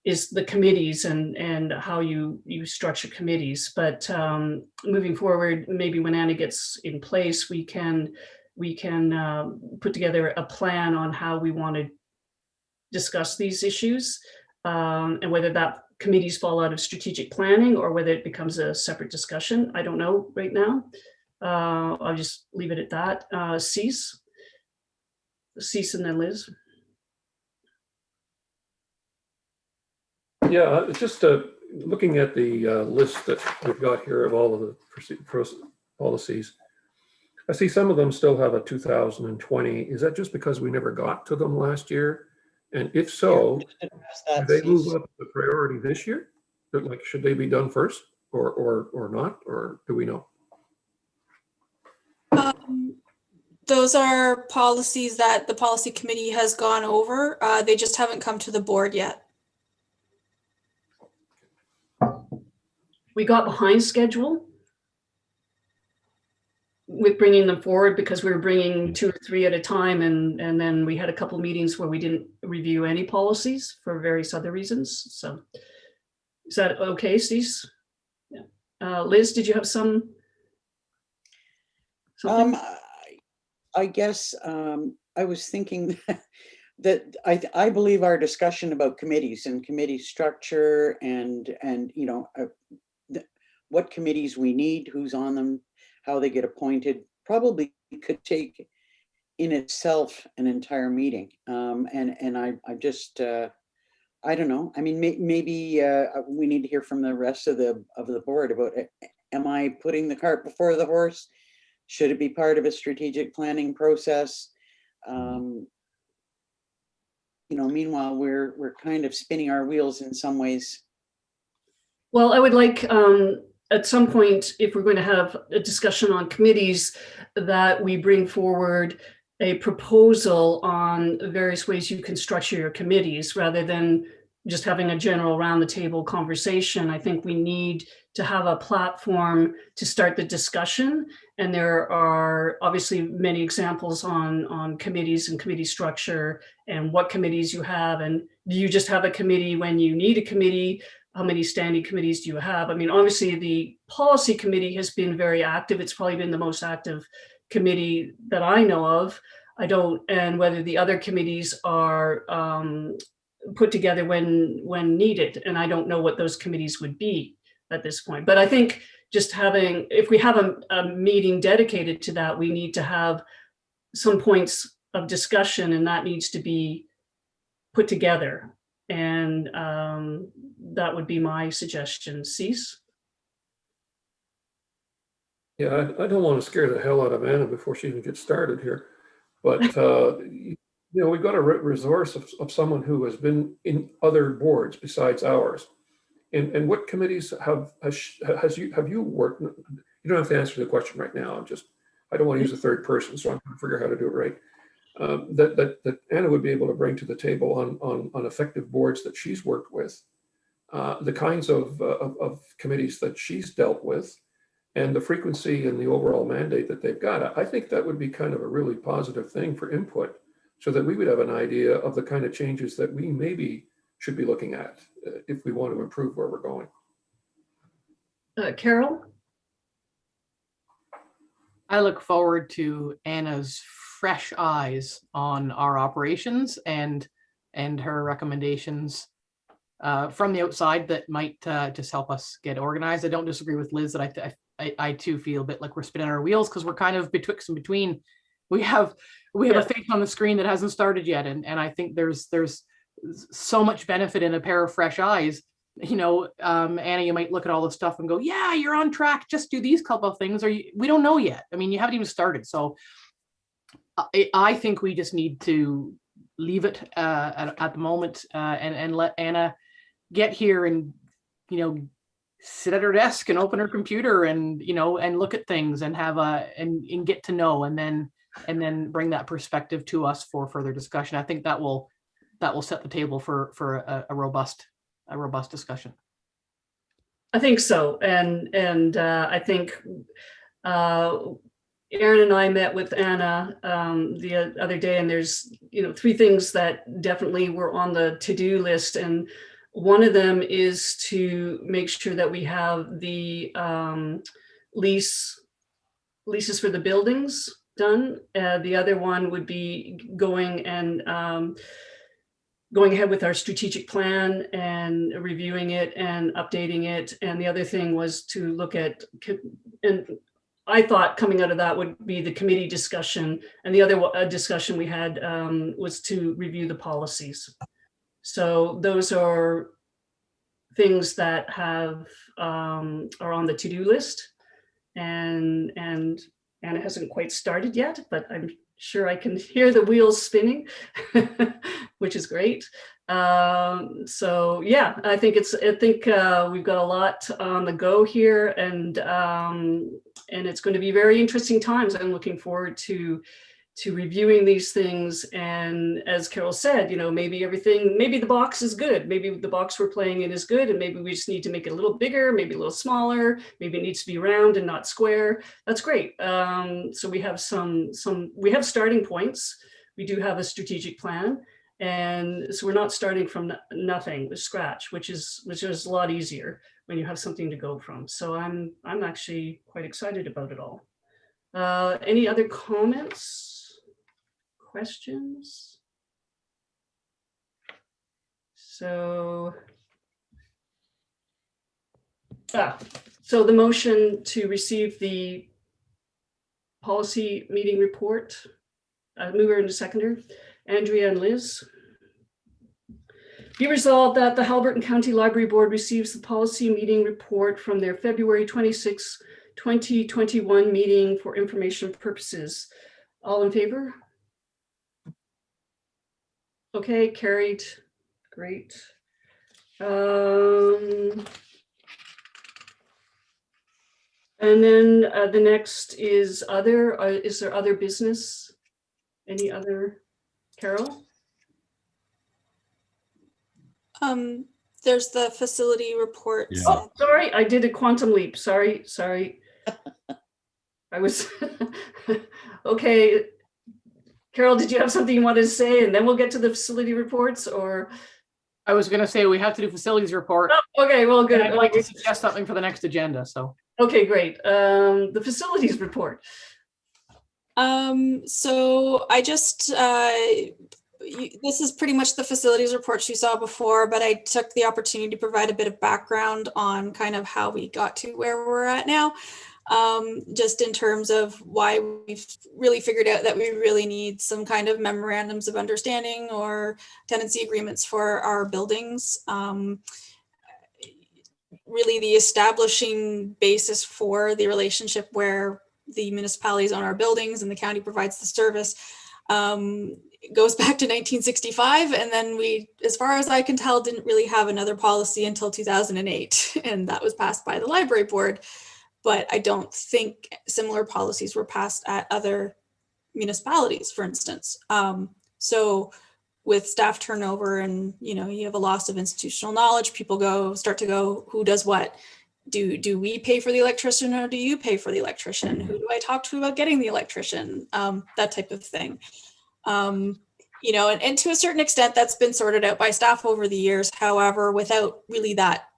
the committees and how you structure committees. But moving forward, maybe when Anna gets in place, we can put together a plan on how we want to discuss these issues. And whether that committees fall out of strategic planning or whether it becomes a separate discussion, I don't know right now. I'll just leave it at that. Cease and then Liz. Yeah, just looking at the list that we've got here of all of the policies, I see some of them still have a 2020. Is that just because we never got to them last year? And if so, do they move up the priority this year? Like, should they be done first or not? Or do we know? Those are policies that the policy committee has gone over. They just haven't come to the board yet. We got behind schedule with bringing them forward because we were bringing 2 or 3 at a time, and then we had a couple of meetings where we didn't review any policies for various other reasons. So is that okay, Steve? Liz, did you have something? I guess I was thinking that I believe our discussion about committees and committee structure and you know what committees we need, who's on them, how they get appointed, probably could take in itself an entire meeting. And I just I don't know. I mean, maybe we need to hear from the rest of the board about am I putting the cart before the horse? Should it be part of a strategic planning process? You know, meanwhile, we're kind of spinning our wheels in some ways. Well, I would like at some point, if we're going to have a discussion on committees, that we bring forward a proposal on various ways you can structure your committees rather than just having a general round the table conversation. I think we need to have a platform to start the discussion. And there are obviously many examples on committees and committee structure and what committees you have. And do you just have a committee when you need a committee? How many standing committees do you have? I mean, obviously the policy committee has been very active. It's probably been the most active committee that I know of. And whether the other committees are put together when needed. And I don't know what those committees would be at this point. But I think just if we have a meeting dedicated to that, we need to have some points of discussion, and that needs to be put together. And that would be my suggestion. Cease. Yeah, I don't want to scare the hell out of Anna before she even gets started here. But, you know, we've got a resource of someone who has been in other boards besides ours. And what committees have you worked? You don't have to answer the question right now. I don't want to use a third person, so I'm going to figure out how to do it right. That Anna would be able to bring to the table on effective boards that she's worked with, the kinds of committees that she's dealt with, and the frequency and the overall mandate that they've got. I think that would be kind of a really positive thing for input, so that we would have an idea of the kind of changes that we maybe should be looking at if we want to improve where we're going. Carol? I look forward to Anna's fresh eyes on our operations and her recommendations from the outside that might just help us get organized. I don't disagree with Liz that I too feel a bit like we're spinning our wheels because we're kind of betwixt and between. We have a face on the screen that hasn't started yet, and I think there's so much benefit in a pair of fresh eyes. You know, Anna, you might look at all the stuff and go, yeah, you're on track, just do these couple of things, or we don't know yet. I mean, you haven't even started. So I think we just need to leave it at the moment and let Anna get here and, you know, sit at her desk and open her computer and, you know, and look at things and have and get to know, and then bring that perspective to us for further discussion. I think that will set the table for a robust discussion. I think so. And I think Aaron and I met with Anna the other day, and there's, you know, 3 things that definitely were on the to-do list. And one of them is to make sure that we have the leases for the buildings done. The other one would be going ahead with our strategic plan and reviewing it and updating it. And the other thing was to look at, and I thought coming out of that would be the committee discussion. And the other discussion we had was to review the policies. So those are things that are on the to-do list, and Anna hasn't quite started yet, but I'm sure I can hear the wheels spinning, which is great. So yeah, I think we've got a lot on the go here, and it's going to be very interesting times. I'm looking forward to reviewing these things. And as Carol said, you know, maybe the box is good. Maybe the box we're playing in is good, and maybe we just need to make it a little bigger, maybe a little smaller, maybe it needs to be round and not square. That's great. So we have we have starting points. We do have a strategic plan. And so we're not starting from nothing, with scratch, which is a lot easier when you have something to go from. So I'm actually quite excited about it all. Any other comments, questions? So, so the motion to receive the policy meeting report, mover and a seconder, Andrea and Liz. Be resolved that the Haliburton County Library Board receives the policy meeting report from their February 26, 2021 meeting for information purposes. All in favor? Okay, carried. Great. And then the next is other. Is there other business? Any other, Carol? There's the facility reports. Yeah. Oh, sorry, I did a quantum leap. Sorry. I was, okay. Carol, did you have something you wanted to say? And then we'll get to the facility reports, or? I was going to say we have to do facilities report. Oh, okay, well, good. And I'd like to suggest something for the next agenda, so. Okay, great. The facilities report. So I just, this is pretty much the facilities reports you saw before, but I took the opportunity to provide a bit of background on kind of how we got to where we're at now. Just in terms of why we've really figured out that we really need some kind of memorandums of understanding or tenancy agreements for our buildings. Really the establishing basis for the relationship where the municipalities own our buildings and the county provides the service goes back to 1965. And then we, as far as I can tell, didn't really have another policy until 2008. And that was passed by the library board. But I don't think similar policies were passed at other municipalities, for instance. So with staff turnover and, you have a loss of institutional knowledge, people start to go, who does what? Do we pay for the electrician or do you pay for the electrician? Who do I talk to about getting the electrician? That type of thing. And to a certain extent, that's been sorted out by staff over the years. However, without really that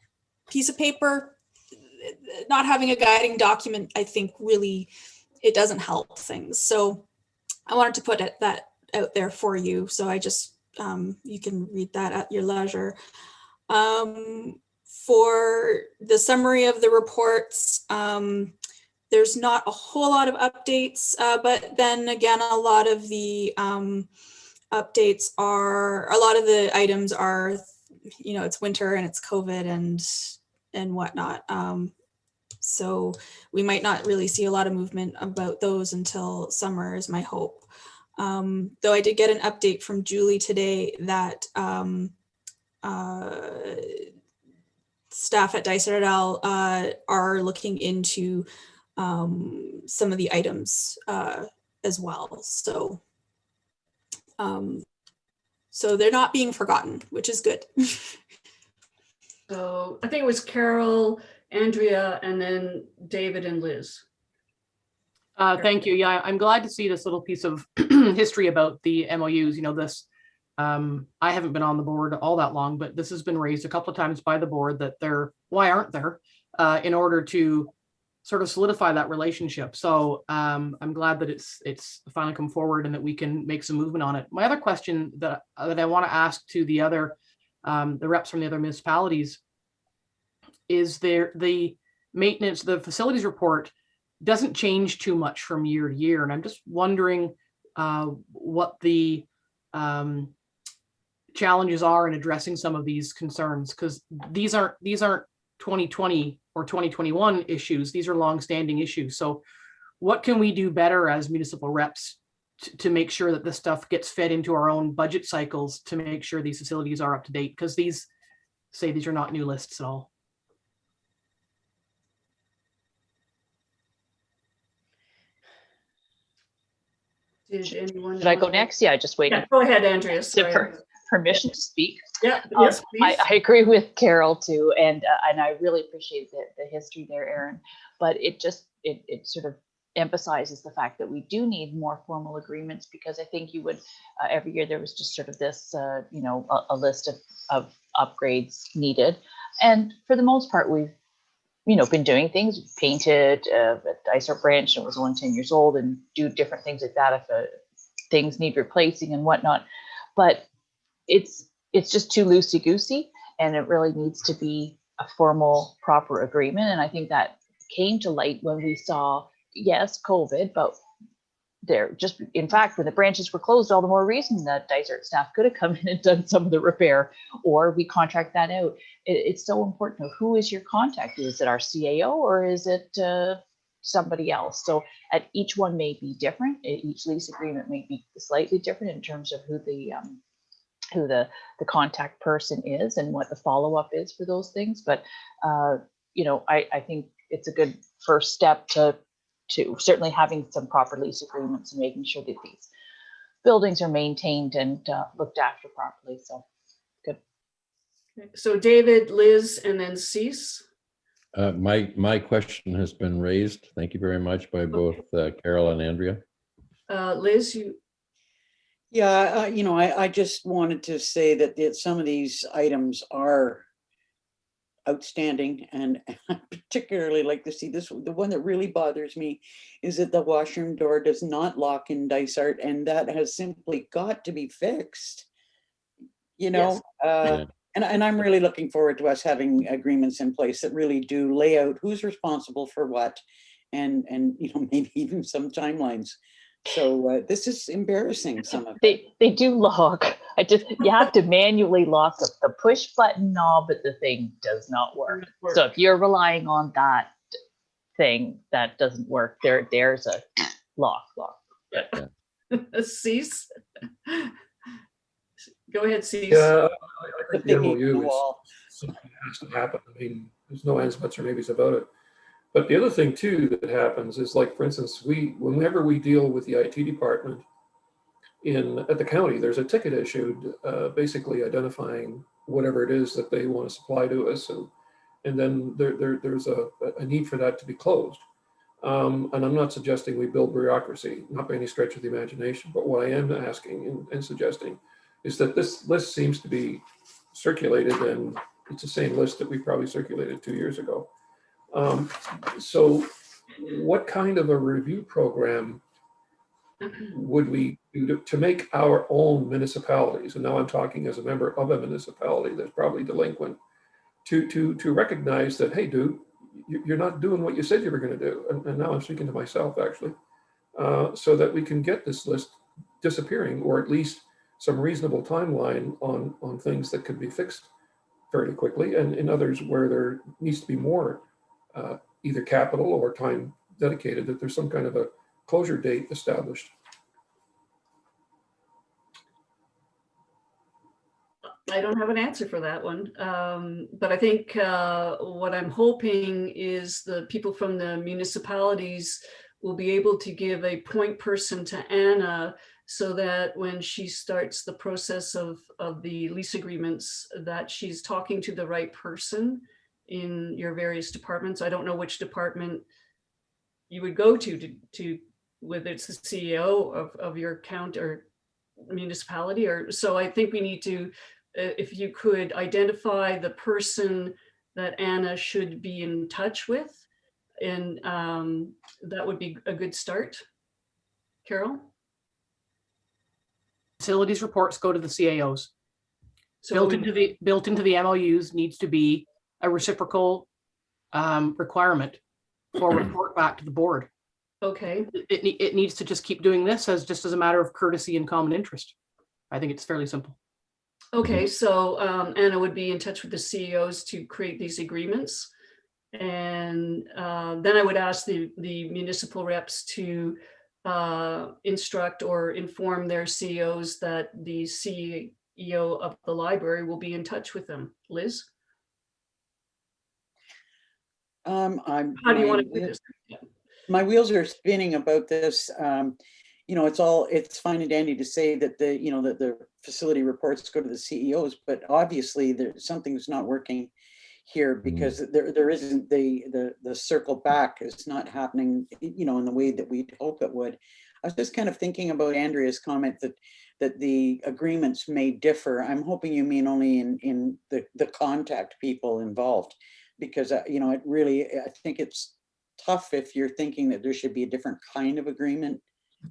piece of paper, not having a guiding document, I think really, it doesn't help things. So I wanted to put that out there for you. So I just, you can read that at your leisure. For the summary of the reports, there's not a whole lot of updates, but then again, a lot of the updates are, a lot of the items are, it's winter and it's COVID and whatnot. So we might not really see a lot of movement about those until summer is my hope. Though I did get an update from Julie today that staff at Dysart et al. Are looking into some of the items as well. So, so they're not being forgotten, which is good. So I think it was Carol, Andrea, and then David and Liz. Thank you. Yeah, I'm glad to see this little piece of history about the MOUs. This, I haven't been on the board all that long, but this has been raised a couple of times by the board that why aren't there, in order to sort of solidify that relationship. So I'm glad that it's finally come forward and that we can make some movement on it. My other question that I want to ask to the other, the reps from the other municipalities, is the maintenance, the facilities report doesn't change too much from year to year. And I'm just wondering what the challenges are in addressing some of these concerns, because these aren't 2020 or 2021 issues. These are longstanding issues. So what can we do better as municipal reps to make sure that this stuff gets fed into our own budget cycles to make sure these facilities are up to date? Because these are not new lists at all. Should I go next? Yeah, just waiting. Yeah, go ahead, Andrea. Permission to speak. Yeah, yes, please. I agree with Carol too, and I really appreciate the history there, Erin. But it sort of emphasizes the fact that we do need more formal agreements, because I think you would every year there was just sort of this a list of upgrades needed, and for the most part we've been doing things, painted a Dysart branch that was only 10 years old, and do different things like that if things need replacing and whatnot. But it's just too loosey-goosey, and it really needs to be a formal, proper agreement. And I think that came to light when we saw, yes, COVID, but in fact, when the branches were closed, all the more reason that Dysart staff could have come in and done some of the repair, or we contract that out. It's so important to know who is your contact. Is it our CAO or is it somebody else? So at each one may be different. Each lease agreement may be slightly different in terms of who the contact person is and what the follow-up is for those things. But I think it's a good first step to certainly having some proper lease agreements and making sure that these buildings are maintained and looked after properly. So good. So David, Liz, and then Cease. My question has been raised. Thank you very much by both Carol and Andrea. Liz, you. Yeah, I just wanted to say that some of these items are outstanding, and I particularly like to see this. The one that really bothers me is that the washroom door does not lock in Dysart, and that has simply got to be fixed. Yes. And I'm really looking forward to us having agreements in place that really do lay out who's responsible for what, and maybe even some timelines. So this is embarrassing. Some of they do lock. You have to manually lock the push button knob, but the thing does not work. So if you're relying on that thing, that doesn't work. There's a lock. Yeah. Cease. Go ahead, Cease. Yeah, I think the MOU is something that has to happen. I mean, there's no ands, buts, or maybes about it. But the other thing too that happens is, like, for instance, whenever we deal with the IT department at the county, there's a ticket issued, basically identifying whatever it is that they want to supply to us, and then there's a need for that to be closed. And I'm not suggesting we build bureaucracy, not by any stretch of the imagination, but what I am asking and suggesting is that this list seems to be circulated, and it's the same list that we probably circulated 2 years ago. So what kind of a review program would we do to make our own municipalities, and now I'm talking as a member of a municipality that's probably delinquent, to recognize that, hey, dude, you're not doing what you said you were going to do. And now I'm speaking to myself, actually, so that we can get this list disappearing, or at least some reasonable timeline on things that could be fixed fairly quickly, and in others where there needs to be more either capital or time dedicated, that there's some kind of a closure date established. I don't have an answer for that one, but I think what I'm hoping is the people from the municipalities will be able to give a point person to Anna, so that when she starts the process of the lease agreements, that she's talking to the right person in your various departments. I don't know which department you would go to whether it's the CEO of your county or municipality, or so. I think we need to, if you could identify the person that Anna should be in touch with, and that would be a good start. Carol? Facilities reports go to the CAOs. So built into the MOUs needs to be a reciprocal requirement for report back to the board. Okay. It needs to just keep doing this as a matter of courtesy and common interest. I think it's fairly simple. Okay, so Anna would be in touch with the CEOs to create these agreements. And then I would ask the municipal reps to instruct or inform their CEOs that the CEO of the library will be in touch with them. Liz? How do you want to do this? My wheels are spinning about this. It's fine and dandy to say that the facility reports go to the CEOs, but obviously something's not working here, because there isn't the circle back is not happening, in the way that we'd hope it would. I was just kind of thinking about Andrea's comment that the agreements may differ. I'm hoping you mean only in the contact people involved. because, you know, it really, I think it's tough if you're thinking that there should be a different kind of agreement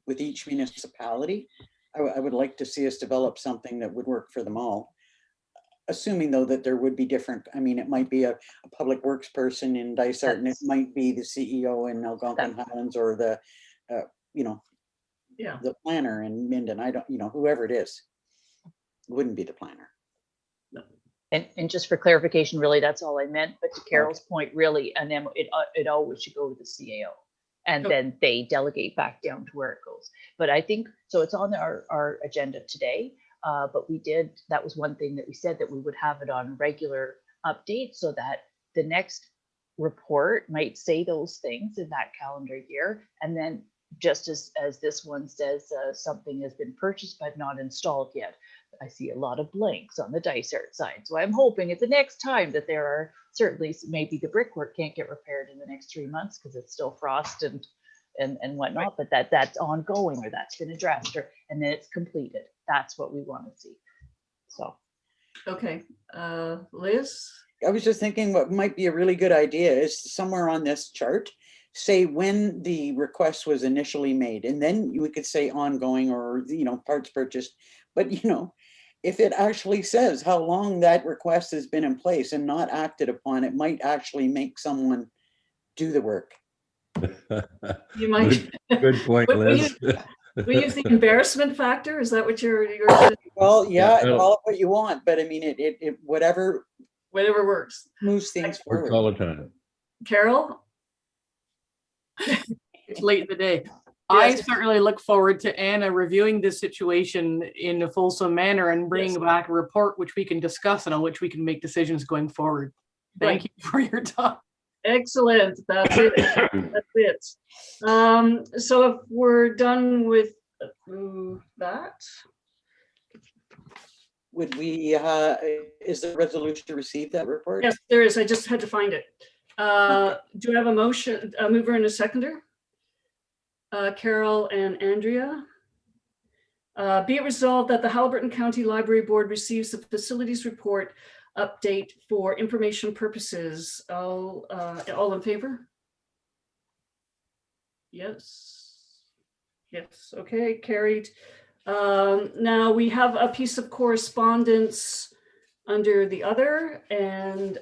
with each municipality. I would like to see us develop something that would work for them all. Assuming though that there would be different, I mean, it might be a public works person in Dysart and it might be the CEO in Algonquin Highlands or the, you know, the planner in Minden. I don't, you know, whoever it is, wouldn't be the planner. And just for clarification, really, that's all I meant. But to Carol's point, really, and then it always should go to the CAO. And then they delegate back down to where it goes. But I think, so it's on our agenda today. But that was one thing that we said, that we would have it on regular updates so that the next report might say those things in that calendar year. And then just as this one says, something has been purchased but not installed yet. I see a lot of blanks on the Dysart side. So I'm hoping at the next time that there are, certainly maybe the brickwork can't get repaired in the next 3 months because it's still frost and whatnot, but that's ongoing or that's been addressed and then it's completed. That's what we want to see. So. Okay, Liz? I was just thinking what might be a really good idea is somewhere on this chart, say when the request was initially made, and then we could say ongoing or, you know, parts purchased. But, you know, if it actually says how long that request has been in place and not acted upon, it might actually make someone do the work. You might. Good point, Liz. We use the embarrassment factor. Is that what you're well, yeah, call it what you want, but I mean, it whatever works. Moves things forward. All the time. Carol? It's late in the day. I certainly look forward to Anna reviewing this situation in a fulsome manner and bringing back a report which we can discuss and on which we can make decisions going forward. Thank you for your time. Excellent. That's it. That's it. So if we're done with that, would we? Is there a resolution to receive that report? Yes, there is. I just had to find it. Do I have a motion, a mover and a seconder? Carol and Andrea. Be it resolved that the Haliburton County Library Board receives the facilities report update for information purposes. All in favor? Yes. Yes. Okay, carried. Now we have a piece of correspondence under the other, and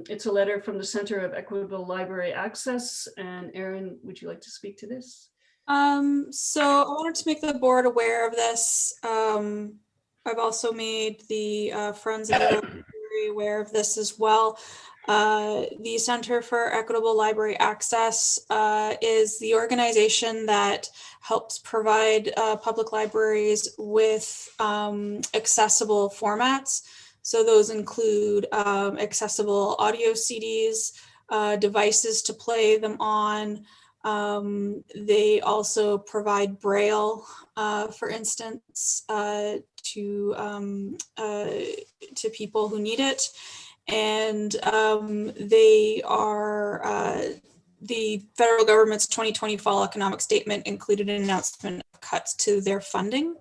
it's a letter from the Center of Equitable Library Access. And Erin, would you like to speak to this? So I wanted to make the board aware of this. I've also made the Friends of the Library aware of this as well. The Center for Equitable Library Access is the organization that helps provide public libraries with accessible formats. So those include accessible audio CDs, devices to play them on. They also provide Braille, for instance, to people who need it. And they are, the federal government's 2020 fall economic statement included an announcement of cuts to their funding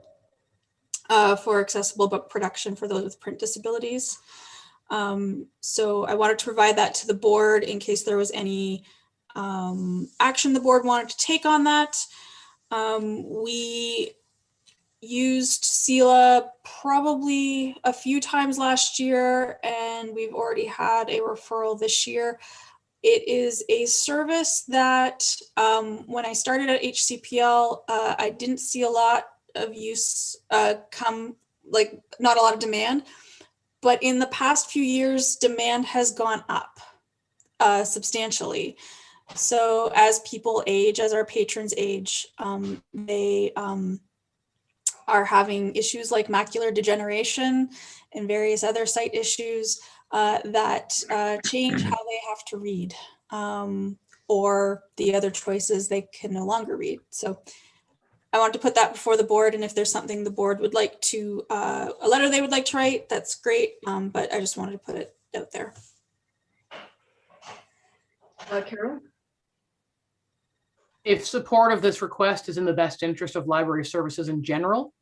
for accessible book production for those with print disabilities. So I wanted to provide that to the board in case there was any action the board wanted to take on that. We used CELA probably a few times last year, and we've already had a referral this year. It is a service that when I started at HCPL, I didn't see a lot of use not a lot of demand, but in the past few years, demand has gone up substantially. So as people age, as our patrons age, they are having issues like macular degeneration and various other sight issues that change how they have to read, or the other choices they can no longer read. So I want to put that before the board, and if there's something the board would like to, a letter they would like to write, that's great, but I just wanted to put it out there. Carol? If support of this request is in the best interest of library services in general,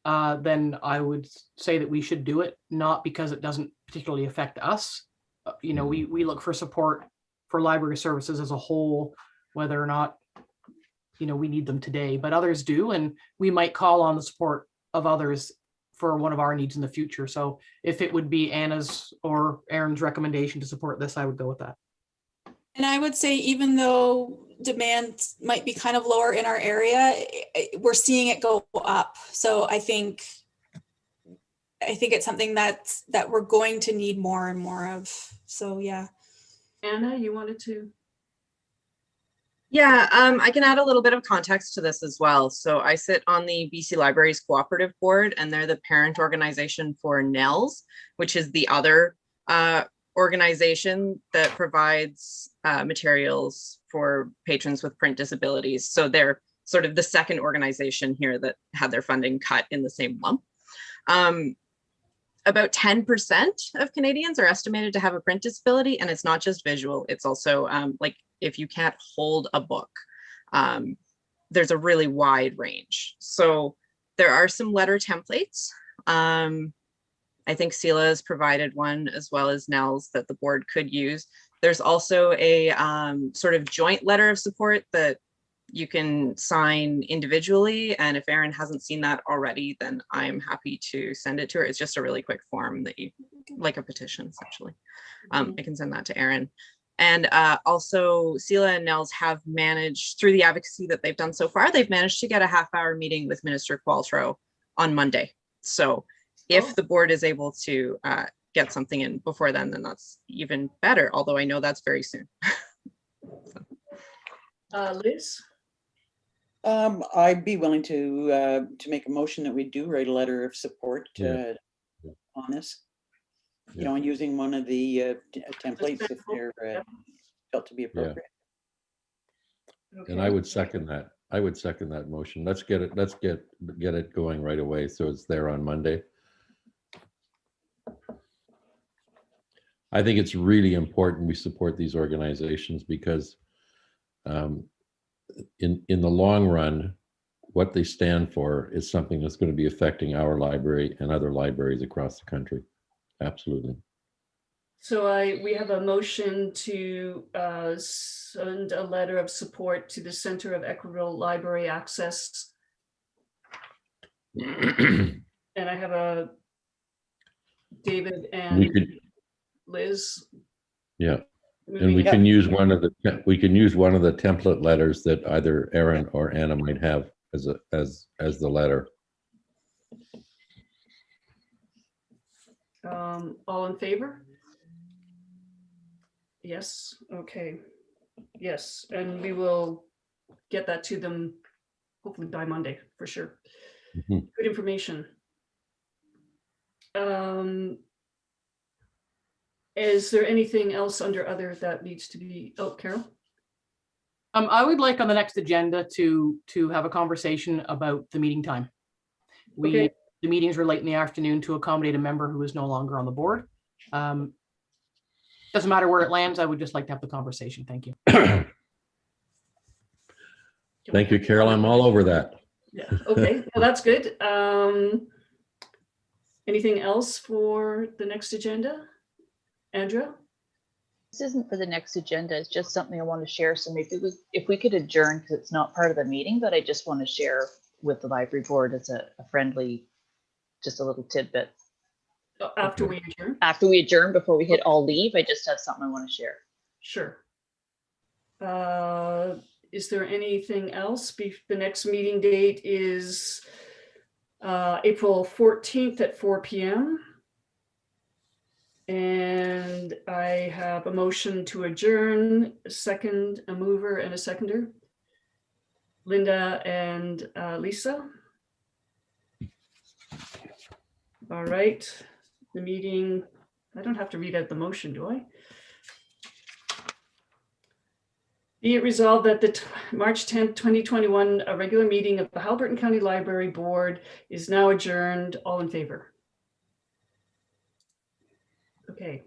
then I would say that we should do it, not because it doesn't particularly affect us, you know, we look for support for library services as a whole, whether or not, you know, we need them today, but others do, and we might call on the support of others for one of our needs in the future. So if it would be Anna's or Erin's recommendation to support this, I would go with that. And I would say, even though demand might be kind of lower in our area, we're seeing it go up. So I think it's something that we're going to need more and more of. So yeah. Anna, you wanted to? Yeah, I can add a little bit of context to this as well. So I sit on the BC Libraries Cooperative Board, and they're the parent organization for NELS, which is the other organization that provides materials for patrons with print disabilities. So they're sort of the second organization here that had their funding cut in the same lump. About 10% of Canadians are estimated to have a print disability, and it's not just visual. It's also like if you can't hold a book, there's a really wide range. So there are some letter templates. I think CELA has provided one, as well as NELS, that the board could use. There's also a sort of joint letter of support that you can sign individually. And if Erin hasn't seen that already, then I'm happy to send it to her. It's just a really quick form that you, like a petition, essentially. I can send that to Erin. And also CELA and NELS have managed, through the advocacy that they've done so far, they've managed to get a half-hour meeting with Minister Qualtrough on Monday. So if the board is able to get something in before then that's even better, although I know that's very soon. Liz? I'd be willing to make a motion that we do write a letter of support on this. You know, and using one of the templates if they're felt to be appropriate. And I would second that. I would second that motion. Let's get it going right away, so it's there on Monday. I think it's really important we support these organizations because in the long run, what they stand for is something that's going to be affecting our library and other libraries across the country. Absolutely. So we have a motion to send a letter of support to the Center of Equitable Library Access. And I have a David and Liz. Yeah. And we can use one of the template letters that either Erin or Anna might have as the letter. All in favor? Yes. Okay. Yes, and we will get that to them hopefully by Monday for sure. Good information. Is there anything else under other that needs to be? Oh, Carol. I would like on the next agenda to have a conversation about the meeting time. The meetings were late in the afternoon to accommodate a member who is no longer on the board. Doesn't matter where it lands. I would just like to have the conversation. Thank you. Thank you, Carol. I'm all over that. Yeah. Okay. Well, that's good. Anything else for the next agenda? Andrea? This isn't for the next agenda. It's just something I want to share. So maybe if we could adjourn, because it's not part of the meeting, but I just want to share with the library board as a friendly, just a little tidbit. After we adjourn? After we adjourn, before we hit all leave, I just have something I want to share. Sure. Is there anything else? The next meeting date is April 14th at 4 p.m. And I have a motion to adjourn, a mover and a seconder. Linda and Lisa. All right, the meeting, I don't have to read out the motion, do I? Be it resolved that the March 10th, 2021, a regular meeting of the Haliburton County Library Board is now adjourned. All in favor? Okay.